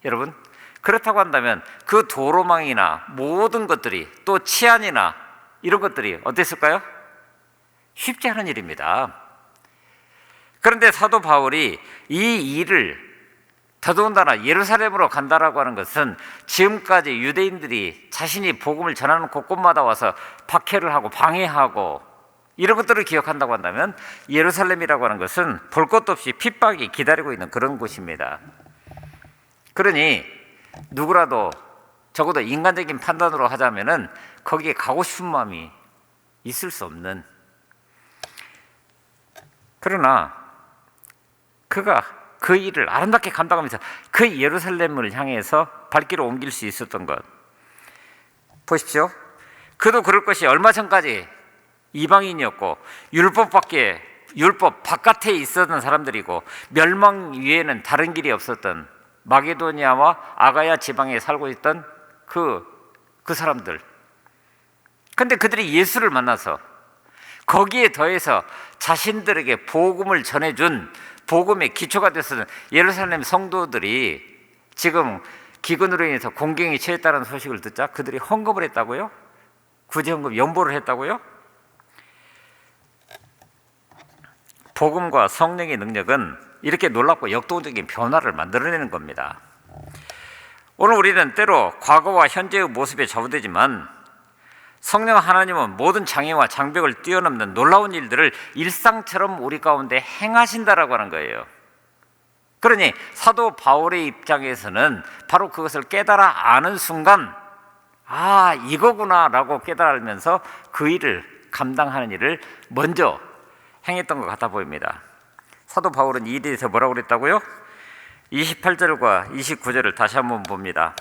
여러분, 그렇다고 한다면 그 도로망이나 모든 것들이, 또 치안이나 이런 것들이 어땠을까요? 쉽지 않은 일입니다. 그런데 사도 바울이 이 일을, 더더군다나 예루살렘으로 간다라고 하는 것은 지금까지 유대인들이 자신이 복음을 전하는 곳곳마다 와서 박해를 하고 방해하고 이런 것들을 기억한다고 한다면 예루살렘이라고 하는 것은 볼 것도 없이 핍박이 기다리고 있는 그런 곳입니다. 그러니 누구라도 적어도 인간적인 판단으로 하자면은 거기에 가고 싶은 마음이 있을 수 없는, 그러나 그가 그 일을 아름답게 감당하면서 그 예루살렘을 향해서 발길을 옮길 수 있었던 것 보십시오. 그도 그럴 것이 얼마 전까지 이방인이었고 율법 바깥에 있었던 사람들이고 멸망 위에는 다른 길이 없었던 마게도니아와 아가야 지방에 살고 있던 그 사람들. 그런데 그들이 예수를 만나서 거기에 더해서 자신들에게 복음을 전해준 복음의 기초가 됐었던 예루살렘 성도들이 지금 기근으로 인해서 공경에 처했다는 소식을 듣자 그들이 헌금을 했다고요? 구제헌금 연보를 했다고요? 복음과 성령의 능력은 이렇게 놀랍고 역동적인 변화를 만들어내는 겁니다. 오늘 우리는 때로 과거와 현재의 모습에 좌우되지만 성령 하나님은 모든 장애와 장벽을 뛰어넘는 놀라운 일들을 일상처럼 우리 가운데 행하신다라고 하는 거예요. 그러니 사도 바울의 입장에서는 바로 그것을 깨달아 아는 순간 아, 이거구나라고 깨달으면서 그 일을 감당하는 일을 먼저 행했던 것 같아 보입니다. 사도 바울은 이 일에 대해서 뭐라고 그랬다고요? 28절과 29절을 다시 한번 봅니다.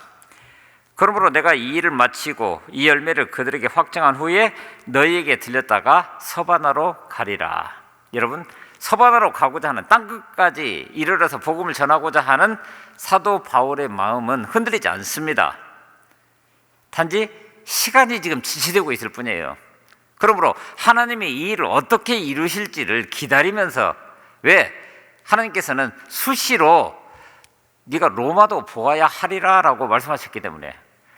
그러므로 내가 이 일을 마치고 이 열매를 그들에게 확정한 후에 너희에게 들렸다가 서바나로 가리라. 여러분, 서바나로 가고자 하는, 땅끝까지 이르러서 복음을 전하고자 하는 사도 바울의 마음은 흔들리지 않습니다. 단지 시간이 지금 지체되고 있을 뿐이에요. 그러므로 하나님이 이 일을 어떻게 이루실지를 기다리면서, 왜? 하나님께서는 수시로 네가 로마도 보아야 하리라 라고 말씀하셨기 때문에,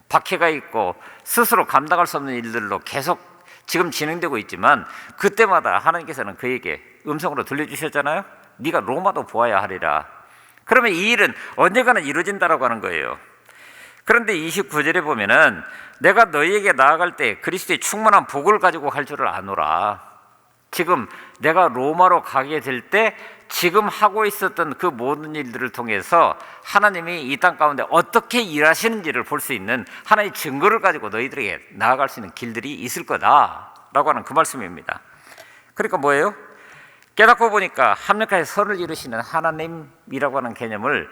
박해가 있고 스스로 감당할 수 없는 일들로 계속 지금 진행되고 있지만, 그때마다 하나님께서는 그에게 음성으로 들려주셨잖아요. 네가 로마도 보아야 하리라. 그러면 이 일은 언젠가는 이루어진다라고 하는 거예요. 그런데 29절에 보면은 내가 너희에게 나아갈 때 그리스도의 충만한 복을 가지고 갈 줄을 아노라. 지금 내가 로마로 가게 될 때 지금 하고 있었던 그 모든 일들을 통해서 하나님이 이 땅 가운데 어떻게 일하시는지를 볼 수 있는 하나의 증거를 가지고 너희들에게 나아갈 수 있는 길들이 있을 거다라고 하는 그 말씀입니다. 그러니까 뭐예요? 깨닫고 보니까 합력하여 선을 이루시는 하나님이라고 하는 개념을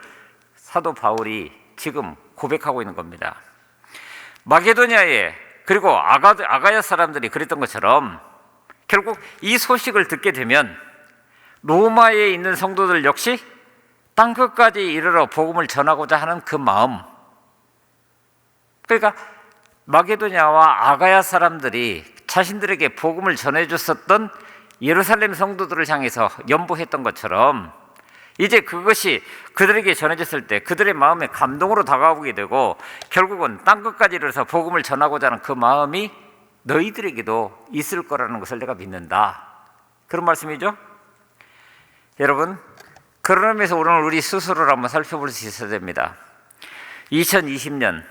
사도 바울이 지금 고백하고 있는 겁니다. 마게도냐에, 그리고 아가야 사람들이 그랬던 것처럼 결국 이 소식을 듣게 되면 로마에 있는 성도들 역시 땅끝까지 이르러 복음을 전하고자 하는 그 마음, 그러니까 마게도냐와 아가야 사람들이 자신들에게 복음을 전해줬었던 예루살렘 성도들을 향해서 연보했던 것처럼 이제 그것이 그들에게 전해졌을 때 그들의 마음에 감동으로 다가오게 되고 결국은 땅끝까지 이르러서 복음을 전하고자 하는 그 마음이 너희들에게도 있을 거라는 것을 내가 믿는다. 그런 말씀이죠. 여러분, 그런 의미에서 오늘 우리 스스로를 한번 살펴볼 수 있어야 됩니다. 2020년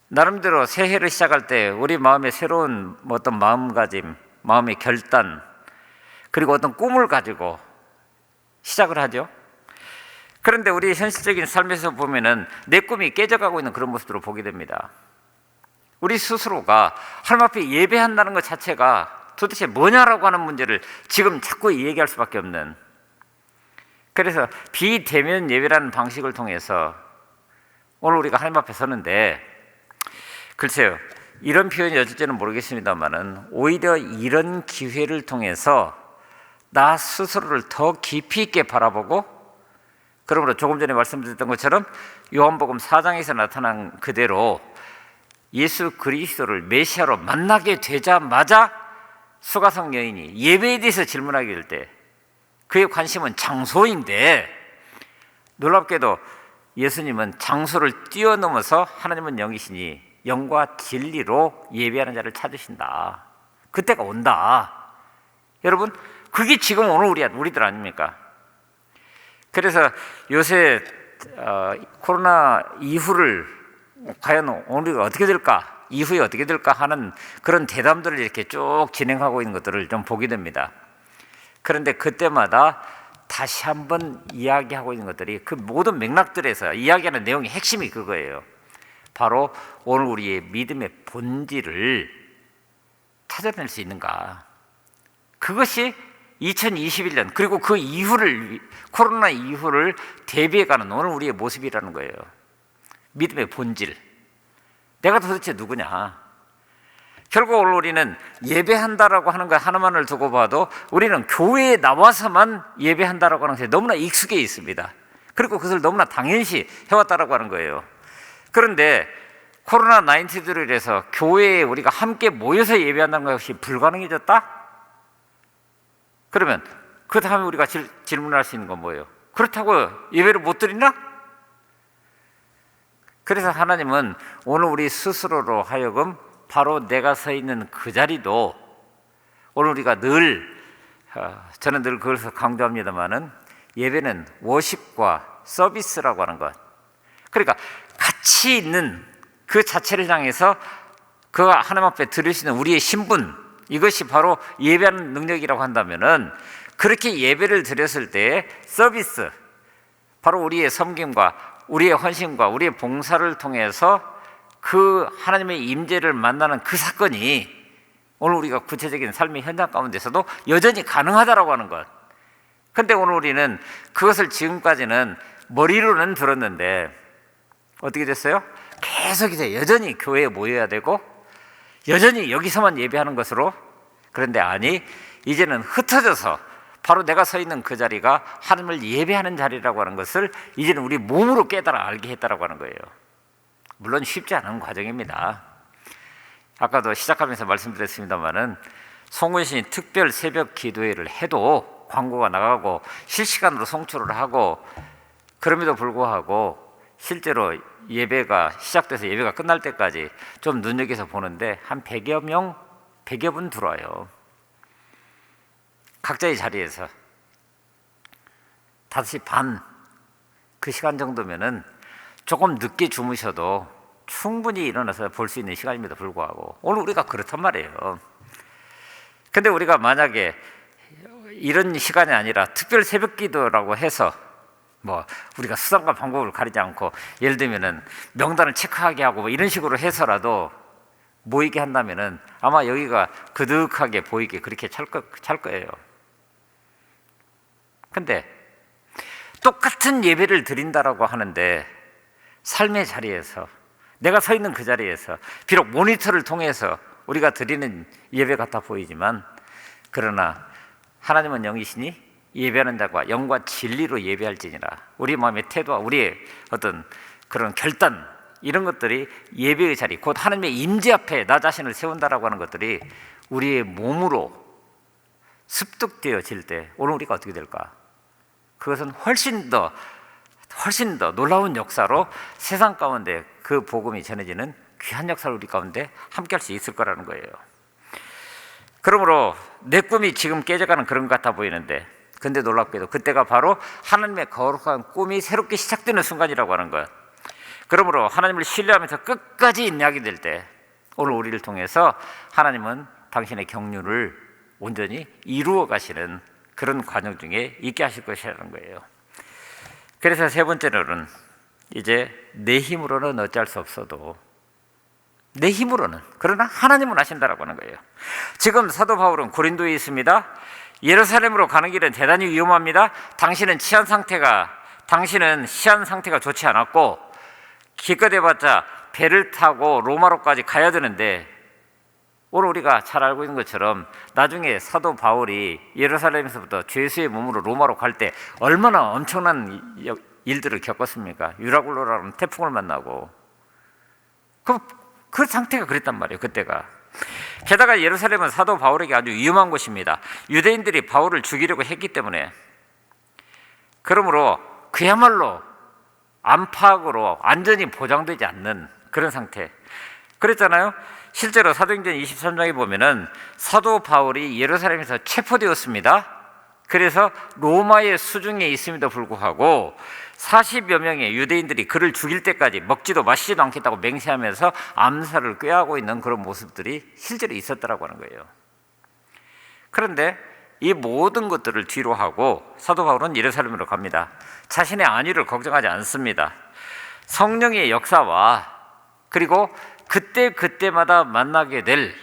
나름대로 새해를 시작할 때 우리 마음에 새로운 어떤 마음가짐, 마음의 결단, 그리고 어떤 꿈을 가지고 시작을 하죠. 그런데 우리 현실적인 삶에서 보면은 내 꿈이 깨져가고 있는 그런 모습들을 보게 됩니다. 우리 스스로가 하나님 앞에 예배한다는 것 자체가 도대체 뭐냐라고 하는 문제를 지금 자꾸 얘기할 수밖에 없는, 그래서 비대면 예배라는 방식을 통해서 오늘 우리가 하나님 앞에 서는데, 글쎄요, 이런 표현이 어쩔지는 모르겠습니다만은 오히려 이런 기회를 통해서 나 스스로를 더 깊이 있게 바라보고, 그러므로 조금 전에 말씀드렸던 것처럼 요한복음 4장에서 나타난 그대로 예수 그리스도를 메시아로 만나게 되자마자 수가성 여인이 예배에 대해서 질문하게 될 때 그의 관심은 장소인데, 놀랍게도 예수님은 장소를 뛰어넘어서 하나님은 영이시니 영과 진리로 예배하는 자를 찾으신다. 그때가 온다. 여러분, 그게 지금 오늘 우리들 아닙니까? 그래서 요새 코로나 이후를 과연 오늘 어떻게 될까, 이후에 어떻게 될까 하는 그런 대담들을 이렇게 쭉 진행하고 있는 것들을 좀 보게 됩니다. 그런데 그때마다 다시 한번 이야기하고 있는 것들이, 그 모든 맥락들에서 이야기하는 내용의 핵심이 그거예요. 바로 오늘 우리의 믿음의 본질을 찾아낼 수 있는가. 그것이 2021년 그리고 그 이후를, 코로나 이후를 대비해가는 오늘 우리의 모습이라는 거예요. 믿음의 본질, 내가 도대체 누구냐. 결국 오늘 우리는 예배한다라고 하는 것 하나만을 두고 봐도 우리는 교회에 나와서만 예배한다라고 하는 것에 너무나 익숙해 있습니다. 그리고 그것을 너무나 당연시 해왔다라고 하는 거예요. 그런데 코로나19로 인해서 교회에 우리가 함께 모여서 예배한다는 것이 불가능해졌다? 그러면 그 다음에 우리가 질문할 수 있는 건 뭐예요? 그렇다고 예배를 못 드리나? 그래서 하나님은 오늘 우리 스스로로 하여금 바로 내가 서 있는 그 자리도, 오늘 우리가 저는 늘 그것을 강조합니다마는 예배는 워십과 서비스라고 하는 것, 그러니까 같이 있는 그 자체를 향해서 그 하나님 앞에 드릴 수 있는 우리의 신분, 이것이 바로 예배하는 능력이라고 한다면은, 그렇게 예배를 드렸을 때 서비스, 바로 우리의 섬김과 우리의 헌신과 우리의 봉사를 통해서 그 하나님의 임재를 만나는 그 사건이 오늘 우리가 구체적인 삶의 현장 가운데서도 여전히 가능하다라고 하는 것. 근데 오늘 우리는 그것을 지금까지는 머리로는 들었는데 어떻게 됐어요? 계속해서 여전히 교회에 모여야 되고 여전히 여기서만 예배하는 것으로, 그런데 아니, 이제는 흩어져서 바로 내가 서 있는 그 자리가 하나님을 예배하는 자리라고 하는 것을 이제는 우리 몸으로 깨달아 알게 했다라고 하는 거예요. 물론 쉽지 않은 과정입니다. 아까도 시작하면서 말씀드렸습니다마는 송은신이 특별 새벽 기도회를 해도 광고가 나가고 실시간으로 송출을 하고, 그럼에도 불구하고 실제로 예배가 시작돼서 예배가 끝날 때까지 좀 눈여겨서 보는데 한 100여 명, 100여 분 들어와요. 각자의 자리에서 5시 반 그 시간 정도면은 조금 늦게 주무셔도 충분히 일어나서 볼 수 있는 시간임에도 불구하고 오늘 우리가 그렇단 말이에요. 근데 우리가 만약에 이런 시간이 아니라 특별 새벽 기도라고 해서 뭐 우리가 수단과 방법을 가리지 않고 예를 들면은 명단을 체크하게 하고 뭐 이런 식으로 해서라도 모이게 한다면은 아마 여기가 그득하게 보이게 그렇게 찰 거예요. 근데 똑같은 예배를 드린다라고 하는데 삶의 자리에서 내가 서 있는 그 자리에서 비록 모니터를 통해서 우리가 드리는 예배 같아 보이지만, 그러나 하나님은 영이시니 예배하는 자가 영과 진리로 예배할지니라. 우리 마음의 태도와 우리의 어떤 그런 결단, 이런 것들이 예배의 자리, 곧 하나님의 임재 앞에 나 자신을 세운다라고 하는 것들이 우리의 몸으로 습득되어질 때 오늘 우리가 어떻게 될까? 그것은 훨씬 더 놀라운 역사로 세상 가운데 그 복음이 전해지는 귀한 역사를 우리 가운데 함께 할 수 있을 거라는 거예요. 그러므로 내 꿈이 지금 깨져가는 그런 것 같아 보이는데, 근데 놀랍게도 그때가 바로 하나님의 거룩한 꿈이 새롭게 시작되는 순간이라고 하는 것. 그러므로 하나님을 신뢰하면서 끝까지 인내하게 될 때 오늘 우리를 통해서 하나님은 당신의 경륜을 온전히 이루어 가시는 그런 과정 중에 있게 하실 것이라는 거예요. 그래서 세 번째로는 이제 내 힘으로는 어찌할 수 없어도, 내 힘으로는, 그러나 하나님은 하신다라고 하는 거예요. 지금 사도 바울은 고린도에 있습니다. 예루살렘으로 가는 길은 대단히 위험합니다. 당신은 시한 상태가 좋지 않았고 기껏 해봤자 배를 타고 로마로까지 가야 되는데, 오늘 우리가 잘 알고 있는 것처럼 나중에 사도 바울이 예루살렘에서부터 죄수의 몸으로 로마로 갈 때 얼마나 엄청난 일들을 겪었습니까? 유라굴로라는 태풍을 만나고 그 상태가 그랬단 말이에요. 그때가. 게다가 예루살렘은 사도 바울에게 아주 위험한 곳입니다. 유대인들이 바울을 죽이려고 했기 때문에. 그러므로 그야말로 안팎으로 안전이 보장되지 않는 그런 상태. 그랬잖아요. 실제로 사도행전 23장에 보면은 사도 바울이 예루살렘에서 체포되었습니다. 그래서 로마의 수중에 있음에도 불구하고 40여 명의 유대인들이 그를 죽일 때까지 먹지도 마시지도 않겠다고 맹세하면서 암살을 꾀하고 있는 그런 모습들이 실제로 있었다라고 하는 거예요. 그런데 이 모든 것들을 뒤로 하고 사도 바울은 예루살렘으로 갑니다. 자신의 안위를 걱정하지 않습니다. 성령의 역사와 그리고 그때마다 만나게 될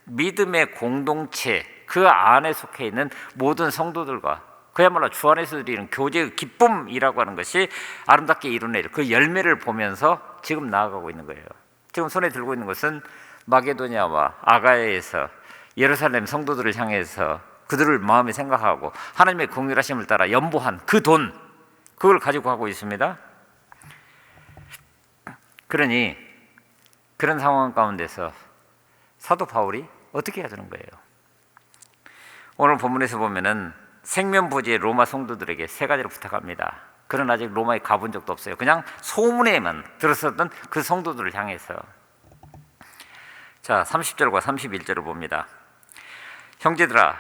믿음의 공동체, 그 안에 속해 있는 모든 성도들과 그야말로 주 안에서 드리는 교제의 기쁨이라고 하는 것이 아름답게 이루어낼 그 열매를 보면서 지금 나아가고 있는 거예요. 지금 손에 들고 있는 것은 마게도냐와 아가야에서 예루살렘 성도들을 향해서 그들을 마음에 생각하고 하나님의 긍휼하심을 따라 연보한 그 돈, 그걸 가지고 하고 있습니다. 그러니 그런 상황 가운데서 사도 바울이 어떻게 해야 되는 거예요? 오늘 본문에서 보면은 생면부지의 로마 성도들에게 세 가지를 부탁합니다. 그는 아직 로마에 가본 적도 없어요. 그냥 소문에만 들었었던 그 성도들을 향해서. 자, 30절과 31절을 봅니다. 형제들아,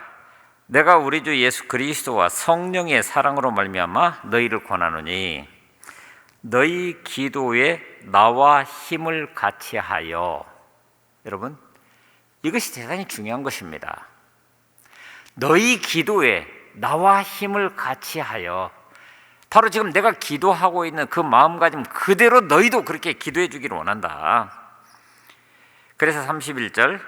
내가 우리 주 예수 그리스도와 성령의 사랑으로 말미암아 너희를 권하노니 너희 기도에 나와 힘을 같이 하여. 여러분, 이것이 대단히 중요한 것입니다. 너희 기도에 나와 힘을 같이 하여. 바로 지금 내가 기도하고 있는 그 마음가짐 그대로 너희도 그렇게 기도해 주기를 원한다. 그래서 31절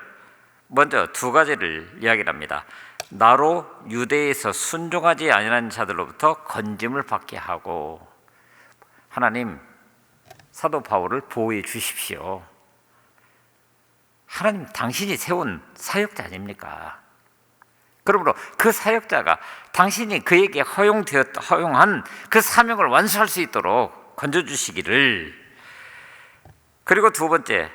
먼저 두 가지를 이야기를 합니다. 나로 유대에서 순종하지 아니하는 자들로부터 건짐을 받게 하고, 하나님 사도 바울을 보호해 주십시오. 하나님 당신이 세운 사역자 아닙니까? 그러므로 그 사역자가 당신이 그에게 허용한 그 사명을 완수할 수 있도록 건져주시기를. 그리고 두 번째,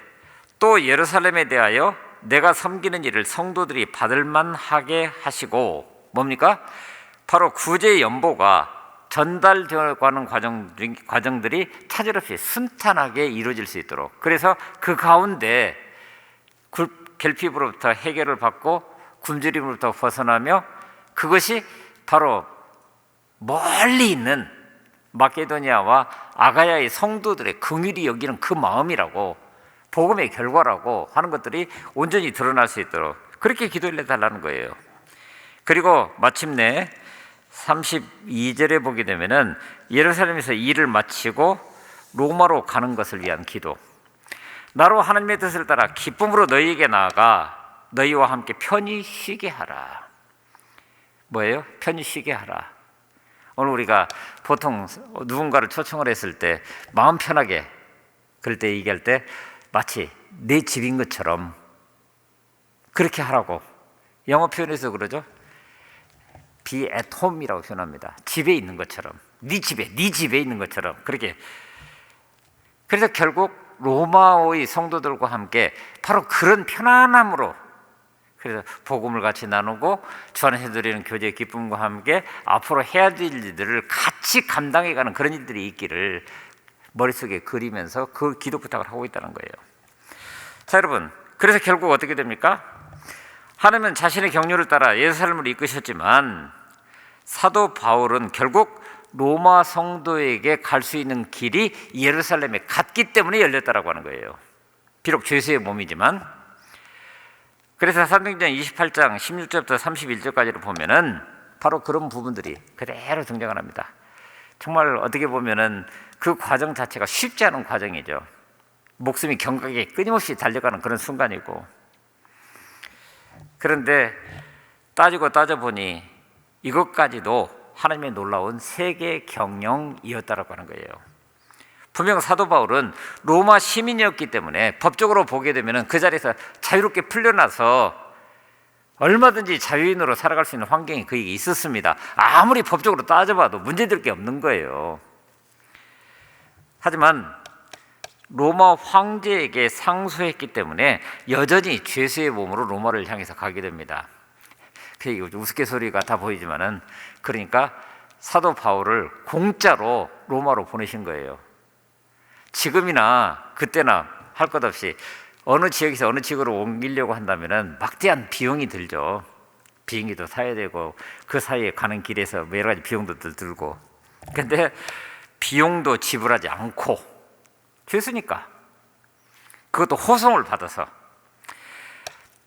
또 예루살렘에 대하여 내가 섬기는 일을 성도들이 받을 만하게 하시고, 뭡니까? 바로 구제 연보가 전달되어가는 과정들이 차질 없이 순탄하게 이루어질 수 있도록, 그래서 그 가운데 결핍으로부터 해결을 받고 굶주림으로부터 벗어나며, 그것이 바로 멀리 있는 마케도니아와 아가야의 성도들의 긍휼히 여기는 그 마음이라고, 복음의 결과라고 하는 것들이 온전히 드러날 수 있도록 그렇게 기도를 해달라는 거예요. 그리고 마침내 32절에 보게 되면은 예루살렘에서 일을 마치고 로마로 가는 것을 위한 기도. 나로 하나님의 뜻을 따라 기쁨으로 너희에게 나아가 너희와 함께 편히 쉬게 하라. 뭐예요? 편히 쉬게 하라. 오늘 우리가 보통 누군가를 초청을 했을 때 마음 편하게, 그럴 때 얘기할 때 마치 내 집인 것처럼 그렇게 하라고 영어 표현에서 그러죠. be at home이라고 표현합니다. 집에 있는 것처럼, 네 집에 있는 것처럼 그렇게. 그래서 결국 로마의 성도들과 함께 바로 그런 편안함으로, 그래서 복음을 같이 나누고 주 안에서 드리는 교제의 기쁨과 함께 앞으로 해야 될 일들을 같이 감당해가는 그런 일들이 있기를 머릿속에 그리면서 그 기도 부탁을 하고 있다는 거예요. 자, 여러분, 그래서 결국 어떻게 됩니까? 하나님은 자신의 경륜을 따라 예루살렘을 이끄셨지만 사도 바울은 결국 로마 성도에게 갈 수 있는 길이 예루살렘에 갔기 때문에 열렸다라고 하는 거예요. 비록 죄수의 몸이지만. 그래서 사도행전 28장 16절부터 31절까지를 보면은 바로 그런 부분들이 그대로 등장을 합니다. 정말 어떻게 보면은 그 과정 자체가 쉽지 않은 과정이죠. 목숨이 경각에 끊임없이 달려가는 그런 순간이고, 그런데 따지고 따져보니 이것까지도 하나님의 놀라운 세계 경영이었다라고 하는 거예요. 분명 사도 바울은 로마 시민이었기 때문에 법적으로 보게 되면 그 자리에서 자유롭게 풀려나서 얼마든지 자유인으로 살아갈 수 있는 환경이 그에게 있었습니다. 아무리 법적으로 따져봐도 문제될 게 없는 거예요. 하지만 로마 황제에게 상소했기 때문에 여전히 죄수의 몸으로 로마를 향해서 가게 됩니다. 우스갯소리 같아 보이지만은, 그러니까 사도 바울을 공짜로 로마로 보내신 거예요. 지금이나 그때나 할 것 없이 어느 지역에서 어느 지역으로 옮기려고 한다면은 막대한 비용이 들죠. 비행기도 타야 되고 그 사이에 가는 길에서 여러 가지 비용도 들고. 근데 비용도 지불하지 않고 죄수니까, 그것도 호송을 받아서,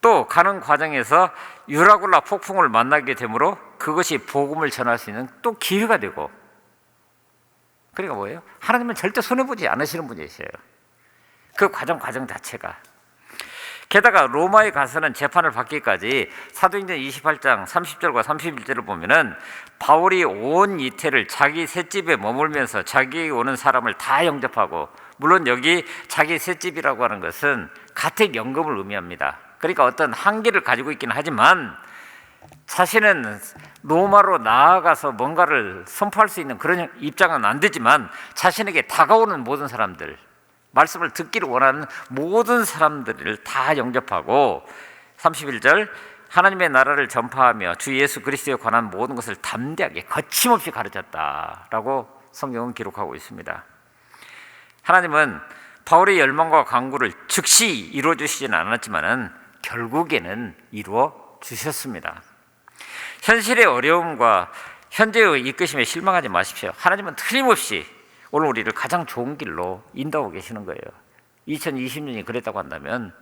또 가는 과정에서 유라굴라 폭풍을 만나게 되므로 그것이 복음을 전할 수 있는 또 기회가 되고. 그러니까 뭐예요? 하나님은 절대 손해보지 않으시는 분이세요. 그 과정 자체가. 게다가 로마에 가서는 재판을 받기까지 사도행전 28장 30절과 31절을 보면은 바울이 온 이태를 자기 셋집에 머물면서 자기에게 오는 사람을 다 영접하고, 물론 여기 자기 셋집이라고 하는 것은 가택연금을 의미합니다. 그러니까 어떤 한계를 가지고 있긴 하지만 자신은 로마로 나아가서 뭔가를 선포할 수 있는 그런 입장은 안 되지만 자신에게 다가오는 모든 사람들, 말씀을 듣기를 원하는 모든 사람들을 다 영접하고, 31절 하나님의 나라를 전파하며 주 예수 그리스도에 관한 모든 것을 담대하게 거침없이 가르쳤다라고 성경은 기록하고 있습니다. 하나님은 바울의 열망과 간구를 즉시 이루어 주시지는 않았지만은 결국에는 이루어 주셨습니다. 현실의 어려움과 현재의 이끄심에 실망하지 마십시오. 하나님은 틀림없이 오늘 우리를 가장 좋은 길로 인도하고 계시는 거예요. 2020년이 그랬다고 한다면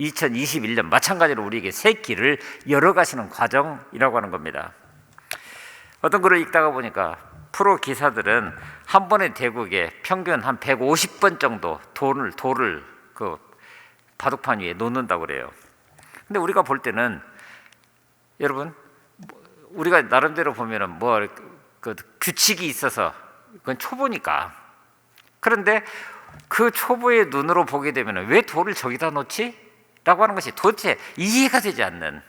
2021년 마찬가지로 우리에게 새 길을 열어가시는 과정이라고 하는 겁니다. 어떤 글을 읽다가 보니까 프로 기사들은 한 번의 대국에 평균 한 150번 정도 돌을 바둑판 위에 놓는다고 그래요. 근데 우리가 볼 때는 여러분 우리가 나름대로 보면은 뭐 그 규칙이 있어서 그건 초보니까. 그런데 그 초보의 눈으로 보게 되면 왜 돌을 저기다 놓지? 라고 하는 것이 도대체 이해가 되지 않는.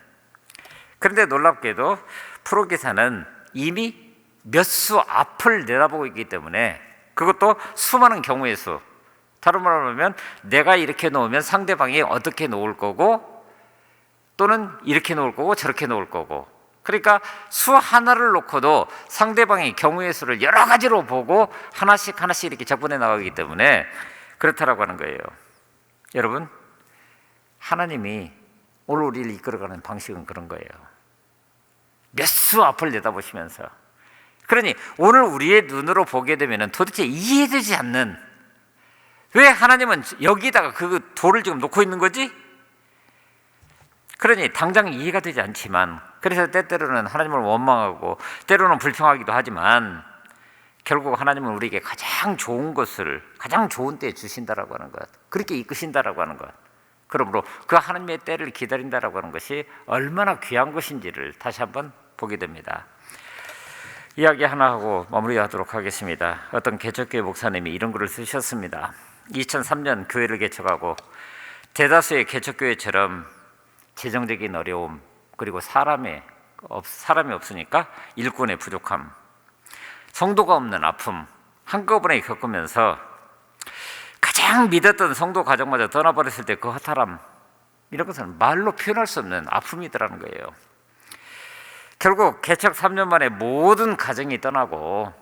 그런데 놀랍게도 프로 기사는 이미 몇 수 앞을 내다보고 있기 때문에, 그것도 수많은 경우의 수. 다른 말로 하면 내가 이렇게 놓으면 상대방이 어떻게 놓을 거고, 또는 이렇게 놓을 거고 저렇게 놓을 거고. 그러니까 수 하나를 놓고도 상대방의 경우의 수를 여러 가지로 보고 하나씩 이렇게 적분해 나가기 때문에 그렇다라고 하는 거예요. 여러분, 하나님이 오늘 우리를 이끌어가는 방식은 그런 거예요. 몇 수 앞을 내다보시면서. 그러니 오늘 우리의 눈으로 보게 되면 도대체 이해되지 않는, 왜 하나님은 여기다가 그 돌을 지금 놓고 있는 거지? 그러니 당장 이해가 되지 않지만, 그래서 때때로는 하나님을 원망하고 때로는 불평하기도 하지만, 결국 하나님은 우리에게 가장 좋은 것을 가장 좋은 때에 주신다라고 하는 것, 그렇게 이끄신다라고 하는 것, 그러므로 그 하나님의 때를 기다린다라고 하는 것이 얼마나 귀한 것인지를 다시 한번 보게 됩니다. 이야기 하나 하고 마무리하도록 하겠습니다. 어떤 개척교회 목사님이 이런 글을 쓰셨습니다. 2003년 교회를 개척하고 대다수의 개척교회처럼 재정적인 어려움, 그리고 사람이 없으니까 일꾼의 부족함, 성도가 없는 아픔 한꺼번에 겪으면서 가장 믿었던 성도 가정마저 떠나버렸을 때 그 허탈함, 이런 것은 말로 표현할 수 없는 아픔이더라는 거예요. 결국 개척 3년 만에 모든 가정이 떠나고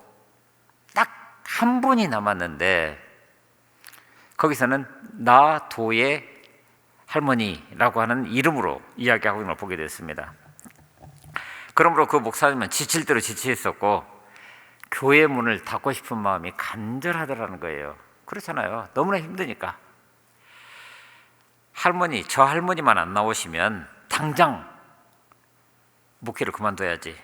딱 한 분이 남았는데, 거기서는 나 도의 할머니라고 하는 이름으로 이야기하고 있는 걸 보게 됐습니다. 그러므로 그 목사님은 지칠 대로 지치했었고 교회 문을 닫고 싶은 마음이 간절하더라는 거예요. 그렇잖아요. 너무나 힘드니까. 저 할머니만 안 나오시면 당장 목회를 그만둬야지.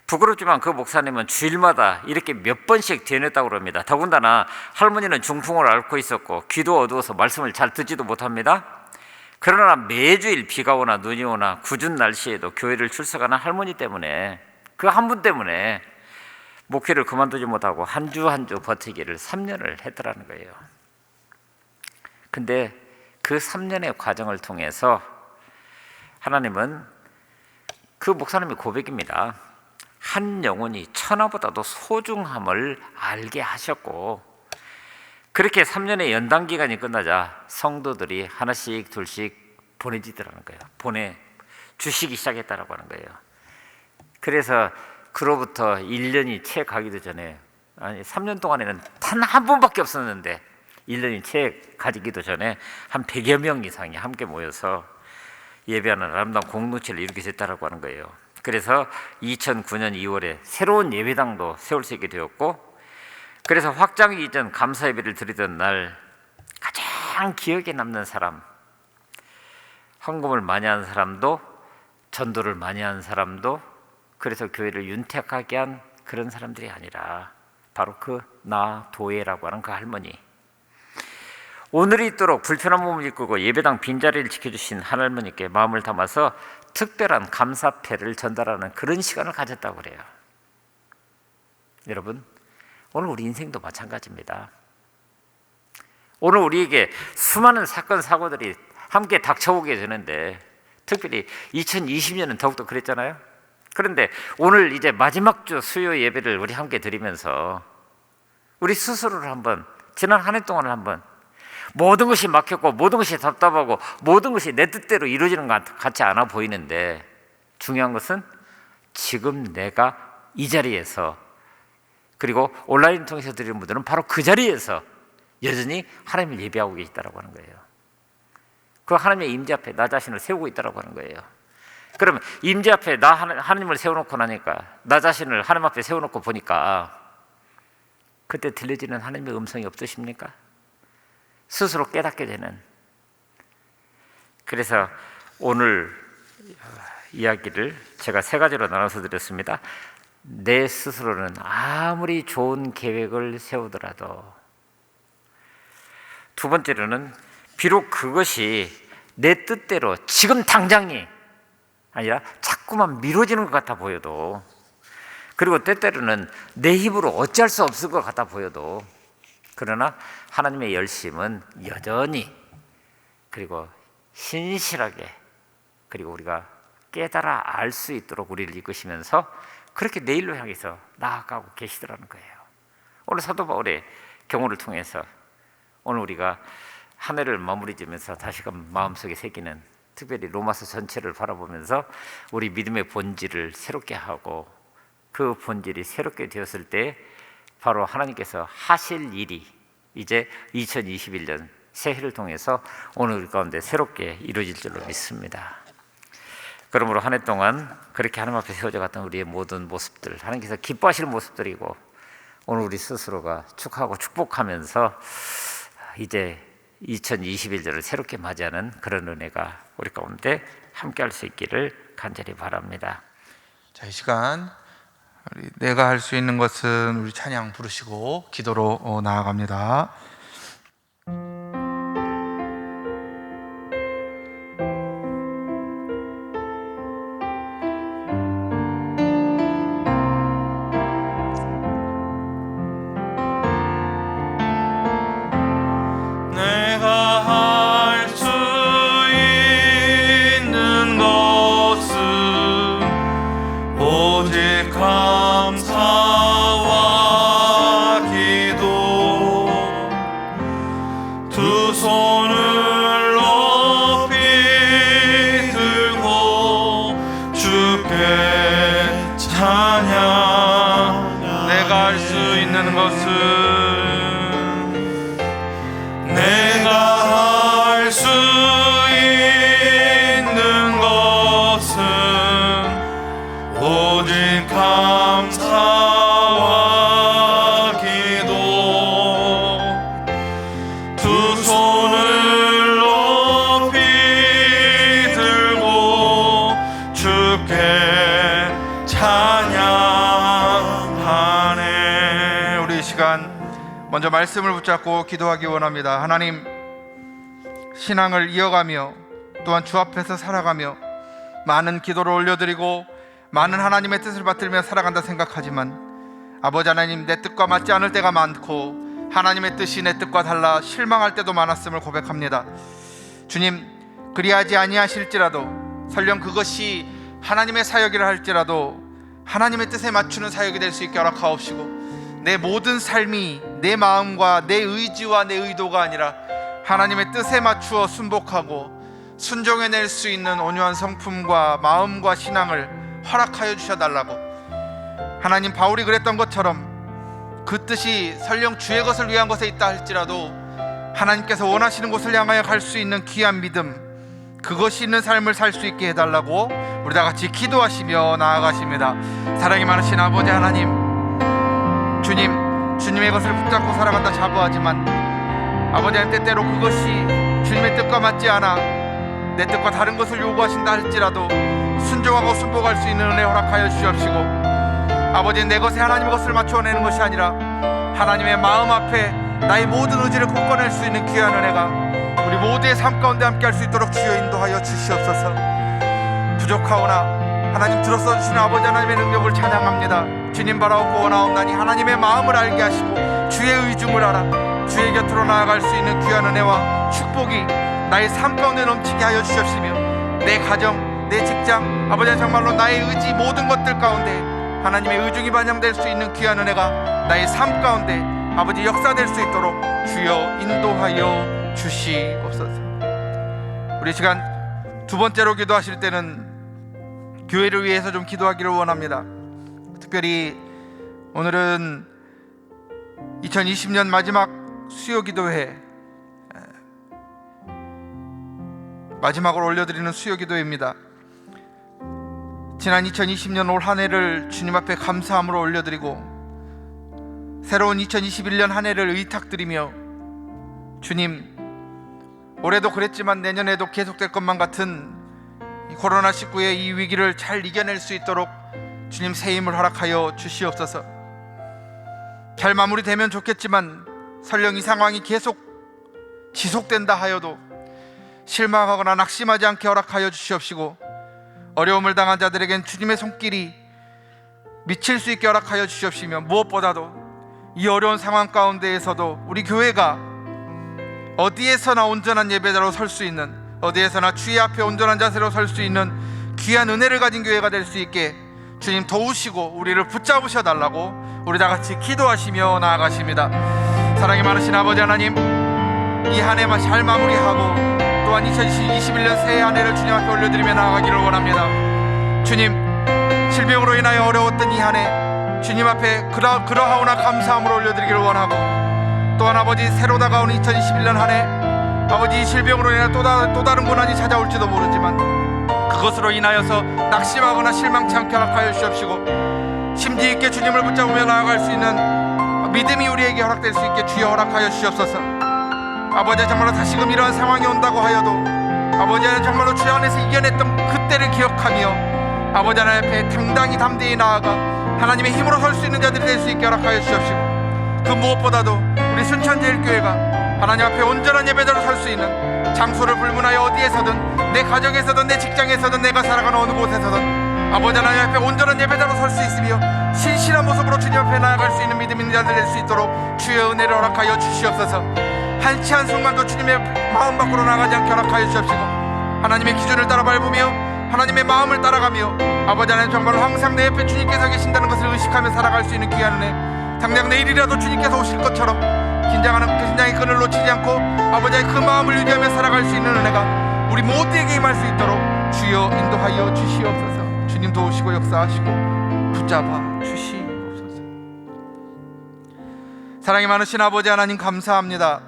부끄럽지만 그 목사님은 주일마다 이렇게 몇 번씩 되뇌었다고 그럽니다. 더군다나 할머니는 중풍을 앓고 있었고 귀도 어두워서 말씀을 잘 듣지도 못합니다. 그러나 매주일 비가 오나 눈이 오나 궂은 날씨에도 교회를 출석하는 할머니 때문에, 그 한 분 때문에 목회를 그만두지 못하고 한 주 한 주 버티기를 3년을 했더라는 거예요. 근데 그 3년의 과정을 통해서 하나님은, 그 목사님의 고백입니다, 한 영혼이 천하보다도 소중함을 알게 하셨고, 그렇게 3년의 연단 기간이 끝나자 성도들이 하나씩 둘씩 보내지더라는 거예요. 보내주시기 시작했다라고 하는 거예요. 그래서 그로부터 1년이 채 가기도 전에, 아니 3년 동안에는 단 한 번밖에 없었는데 1년이 채 가지기도 전에 한 100여 명 이상이 함께 모여서 예배하는 아름다운 공동체를 이루게 됐다라고 하는 거예요. 그래서 2009년 2월에 새로운 예배당도 세울 수 있게 되었고, 그래서 확장이 이전 감사 예배를 드리던 날 가장 기억에 남는 사람, 헌금을 많이 한 사람도 전도를 많이 한 사람도, 그래서 교회를 윤택하게 한 그런 사람들이 아니라 바로 그 나 도예라고 하는 그 할머니. 오늘이 있도록 불편한 몸을 이끌고 예배당 빈자리를 지켜주신 하나님께 마음을 담아서 특별한 감사패를 전달하는 그런 시간을 가졌다고 그래요. 여러분, 오늘 우리 인생도 마찬가지입니다. 오늘 우리에게 수많은 사건 사고들이 함께 닥쳐오게 되는데, 특별히 2020년은 더욱더 그랬잖아요. 그런데 오늘 이제 마지막 주 수요 예배를 우리 함께 드리면서 우리 스스로를 한번, 지난 한 해 동안을 한번, 모든 것이 막혔고 모든 것이 답답하고 모든 것이 내 뜻대로 이루어지는 것 같지 않아 보이는데, 중요한 것은 지금 내가 이 자리에서, 그리고 온라인 통해서 드리는 분들은 바로 그 자리에서 여전히 하나님을 예배하고 계시다라고 하는 거예요. 그 하나님의 임재 앞에 나 자신을 세우고 있다라고 하는 거예요. 그러면 임재 앞에 나 하나님을 세워놓고 나니까, 나 자신을 하나님 앞에 세워놓고 보니까 그때 들려지는 하나님의 음성이 없으십니까? 스스로 깨닫게 되는. 그래서 오늘 이야기를 제가 세 가지로 나눠서 드렸습니다. 내 스스로는 아무리 좋은 계획을 세우더라도, 두 번째로는 비록 그것이 내 뜻대로 지금 당장이 아니라 자꾸만 미뤄지는 것 같아 보여도, 그리고 때때로는 내 힘으로 어찌할 수 없을 것 같아 보여도, 그러나 하나님의 열심은 여전히, 그리고 신실하게, 그리고 우리가 깨달아 알 수 있도록 우리를 이끄시면서 그렇게 내일로 향해서 나아가고 계시더라는 거예요. 오늘 사도 바울의 경우를 통해서 오늘 우리가 한 해를 마무리 지면서 다시금 마음속에 새기는, 특별히 로마서 전체를 바라보면서 우리 믿음의 본질을 새롭게 하고, 그 본질이 새롭게 되었을 때 바로 하나님께서 하실 일이 이제 2021년 새해를 통해서 오늘 우리 가운데 새롭게 이루어질 줄로 믿습니다. 그러므로 한 해 동안 그렇게 하나님 앞에 세워져 갔던 우리의 모든 모습들, 하나님께서 기뻐하실 모습들이고, 오늘 우리 스스로가 축하하고 축복하면서 이제 2021년을 새롭게 맞이하는 그런 은혜가 우리 가운데 함께할 수 있기를 간절히 바랍니다. 자, 이 시간 내가 할 수 있는 것은 우리 찬양 부르시고 기도로 나아갑니다. 먼저 말씀을 붙잡고 기도하기 원합니다. 하나님, 신앙을 이어가며 또한 주 앞에서 살아가며 많은 기도를 올려드리고 많은 하나님의 뜻을 받들며 살아간다 생각하지만, 아버지 하나님, 내 뜻과 맞지 않을 때가 많고 하나님의 뜻이 내 뜻과 달라 실망할 때도 많았음을 고백합니다. 주님, 그리하지 아니하실지라도, 설령 그것이 하나님의 사역이라 할지라도 하나님의 뜻에 맞추는 사역이 될 수 있게 허락하옵시고, 내 모든 삶이 내 마음과 내 의지와 내 의도가 아니라 하나님의 뜻에 맞추어 순복하고 순종해낼 수 있는 온유한 성품과 마음과 신앙을 허락하여 주셔달라고, 하나님, 바울이 그랬던 것처럼 그 뜻이 설령 주의 것을 위한 것에 있다 할지라도 하나님께서 원하시는 곳을 향하여 갈 수 있는 귀한 믿음, 그것이 있는 삶을 살 수 있게 해달라고 우리 다 같이 기도하시며 나아가십니다. 사랑이 많으신 아버지 하나님, 주님, 주님의 것을 붙잡고 살아간다 자부하지만 아버지 하나님, 때때로 그것이 주님의 뜻과 맞지 않아 내 뜻과 다른 것을 요구하신다 할지라도 순종하고 순복할 수 있는 은혜 허락하여 주시옵시고, 아버지, 내 것에 하나님의 것을 맞춰내는 것이 아니라 하나님의 마음 앞에 나의 모든 의지를 굳건낼 수 있는 귀한 은혜가 우리 모두의 삶 가운데 함께 할 수 있도록 주여 인도하여 주시옵소서. 부족하오나 하나님 들어서 주시는 아버지 하나님의 능력을 찬양합니다. 주님 바라옵고 원하옵나니 하나님의 마음을 알게 하시고 주의 의중을 알아 주의 곁으로 나아갈 수 있는 귀한 은혜와 축복이 나의 삶 가운데 넘치게 하여 주셨으며, 내 가정, 내 직장, 아버지, 정말로 나의 의지 모든 것들 가운데 하나님의 의중이 반영될 수 있는 귀한 은혜가 나의 삶 가운데 아버지 역사될 수 있도록 주여 인도하여 주시옵소서. 우리 시간 두 번째로 기도하실 때는 교회를 위해서 좀 기도하기를 원합니다. 특별히 오늘은 2020년 마지막 수요기도회, 마지막으로 올려드리는 수요기도회입니다. 지난 2020년 올 한 해를 주님 앞에 감사함으로 올려드리고 새로운 2021년 한 해를 의탁드리며, 주님, 올해도 그랬지만 내년에도 계속될 것만 같은 코로나19의 이 위기를 잘 이겨낼 수 있도록 주님 새 힘을 허락하여 주시옵소서. 잘 마무리되면 좋겠지만 설령 이 상황이 계속 지속된다 하여도 실망하거나 낙심하지 않게 허락하여 주시옵시고, 어려움을 당한 자들에겐 주님의 손길이 미칠 수 있게 허락하여 주시옵시며, 무엇보다도 이 어려운 상황 가운데에서도 우리 교회가 어디에서나 온전한 예배자로 설 수 있는, 어디에서나 주의 앞에 온전한 자세로 설 수 있는 귀한 은혜를 가진 교회가 될 수 있게 주님 도우시고 우리를 붙잡으셔 달라고 우리 다 같이 기도하시며 나아가십니다. 사랑이 많으신 아버지 하나님, 이 한 해만 잘 마무리하고 또한 2021년 새해 한 해를 주님 앞에 올려드리며 나아가기를 원합니다. 주님, 질병으로 인하여 어려웠던 이 한 해 주님 앞에 그러하오나 감사함으로 올려드리기를 원하고, 또한 아버지 새로 다가오는 2021년 한 해 아버지 이 질병으로 인하여 또 다른 고난이 찾아올지도 모르지만 그것으로 인하여서 낙심하거나 실망치 않게 허락하여 주시옵시고, 심지 있게 주님을 붙잡으며 나아갈 수 있는 믿음이 우리에게 허락될 수 있게 주여 허락하여 주시옵소서. 아버지, 정말로 다시금 이러한 상황이 온다고 하여도 아버지 하나님 정말로 주 안에서 이겨냈던 그때를 기억하며 아버지 하나님 앞에 당당히 담대히 나아가 하나님의 힘으로 설 수 있는 자들이 될 수 있게 허락하여 주시옵시고, 그 무엇보다도 우리 순천제일교회가 하나님 앞에 온전한 예배자로 설 수 있는, 장소를 불문하여 어디에서든, 내 가정에서든 내 직장에서든 내가 살아가는 어느 곳에서든 아버지 하나님 앞에 온전한 예배자로 설 수 있으며 신실한 모습으로 주님 앞에 나아갈 수 있는 믿음 있는 자들 될 수 있도록 주의 은혜를 허락하여 주시옵소서. 한치 한순간도 주님의 마음 밖으로 나가지 않게 허락하여 주시옵시고, 하나님의 기준을 따라 밟으며 하나님의 마음을 따라가며 아버지 하나님 정말로 항상 내 옆에 주님께서 계신다는 것을 의식하며 살아갈 수 있는 귀한 은혜, 당장 내일이라도 주님께서 오실 것처럼 긴장의 끈을 놓치지 않고 아버지의 그 마음을 유지하며 살아갈 수 있는 은혜가 우리 모두에게 임할 수 있도록 주여 인도하여 주시옵소서. 주님 도우시고 역사하시고 붙잡아 주시옵소서. 사랑이 많으신 아버지 하나님, 감사합니다.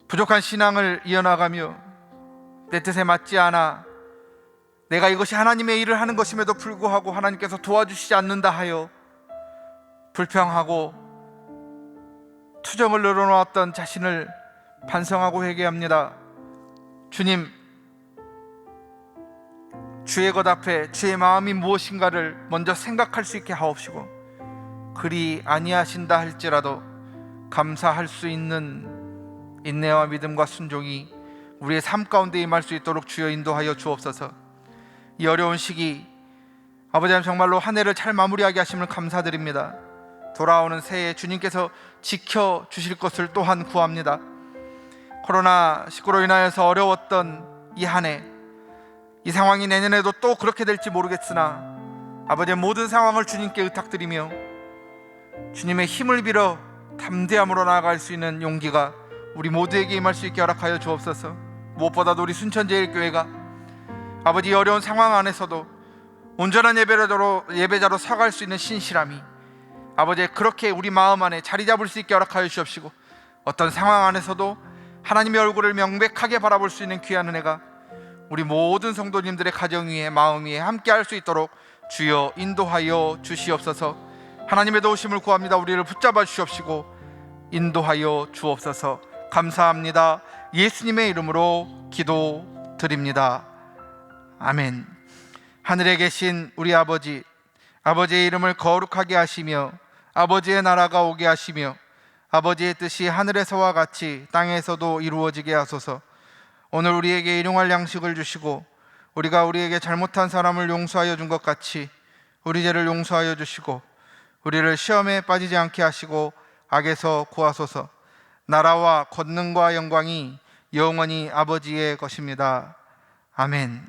부족한 신앙을 이어나가며 내 뜻에 맞지 않아 내가 이것이 하나님의 일을 하는 것임에도 불구하고 하나님께서 도와주시지 않는다 하여 불평하고 투정을 늘어놓았던 자신을 반성하고 회개합니다. 주님, 주의 것 앞에 주의 마음이 무엇인가를 먼저 생각할 수 있게 하옵시고, 그리 아니하신다 할지라도 감사할 수 있는 인내와 믿음과 순종이 우리의 삶 가운데 임할 수 있도록 주여 인도하여 주옵소서. 이 어려운 시기 아버지 하나님 정말로 한 해를 잘 마무리하게 하심을 감사드립니다. 돌아오는 새해 주님께서 지켜주실 것을 또한 구합니다. 코로나19로 인하여서 어려웠던 이 한 해, 이 상황이 내년에도 또 그렇게 될지 모르겠으나 아버지의 모든 상황을 주님께 의탁드리며 주님의 힘을 빌어 담대함으로 나아갈 수 있는 용기가 우리 모두에게 임할 수 있게 허락하여 주옵소서. 무엇보다도 우리 순천제일교회가 아버지 어려운 상황 안에서도 온전한 예배자로 서갈 수 있는 신실함이 아버지 그렇게 우리 마음 안에 자리 잡을 수 있게 허락하여 주옵시고, 어떤 상황 안에서도 하나님의 얼굴을 명백하게 바라볼 수 있는 귀한 은혜가 우리 모든 성도님들의 가정 위에 마음 위에 함께 할 수 있도록 주여 인도하여 주시옵소서. 하나님의 도우심을 구합니다. 우리를 붙잡아 주시옵시고 인도하여 주옵소서. 감사합니다. 예수님의 이름으로 기도드립니다. 아멘. 하늘에 계신 우리 아버지, 아버지의 이름을 거룩하게 하시며 아버지의 나라가 오게 하시며 아버지의 뜻이 하늘에서와 같이 땅에서도 이루어지게 하소서. 오늘 우리에게 일용할 양식을 주시고 우리가 우리에게 잘못한 사람을 용서하여 준 것 같이 우리 죄를 용서하여 주시고 우리를 시험에 빠지지 않게 하시고 악에서 구하소서. 나라와 권능과 영광이 영원히 아버지의 것입니다. 아멘.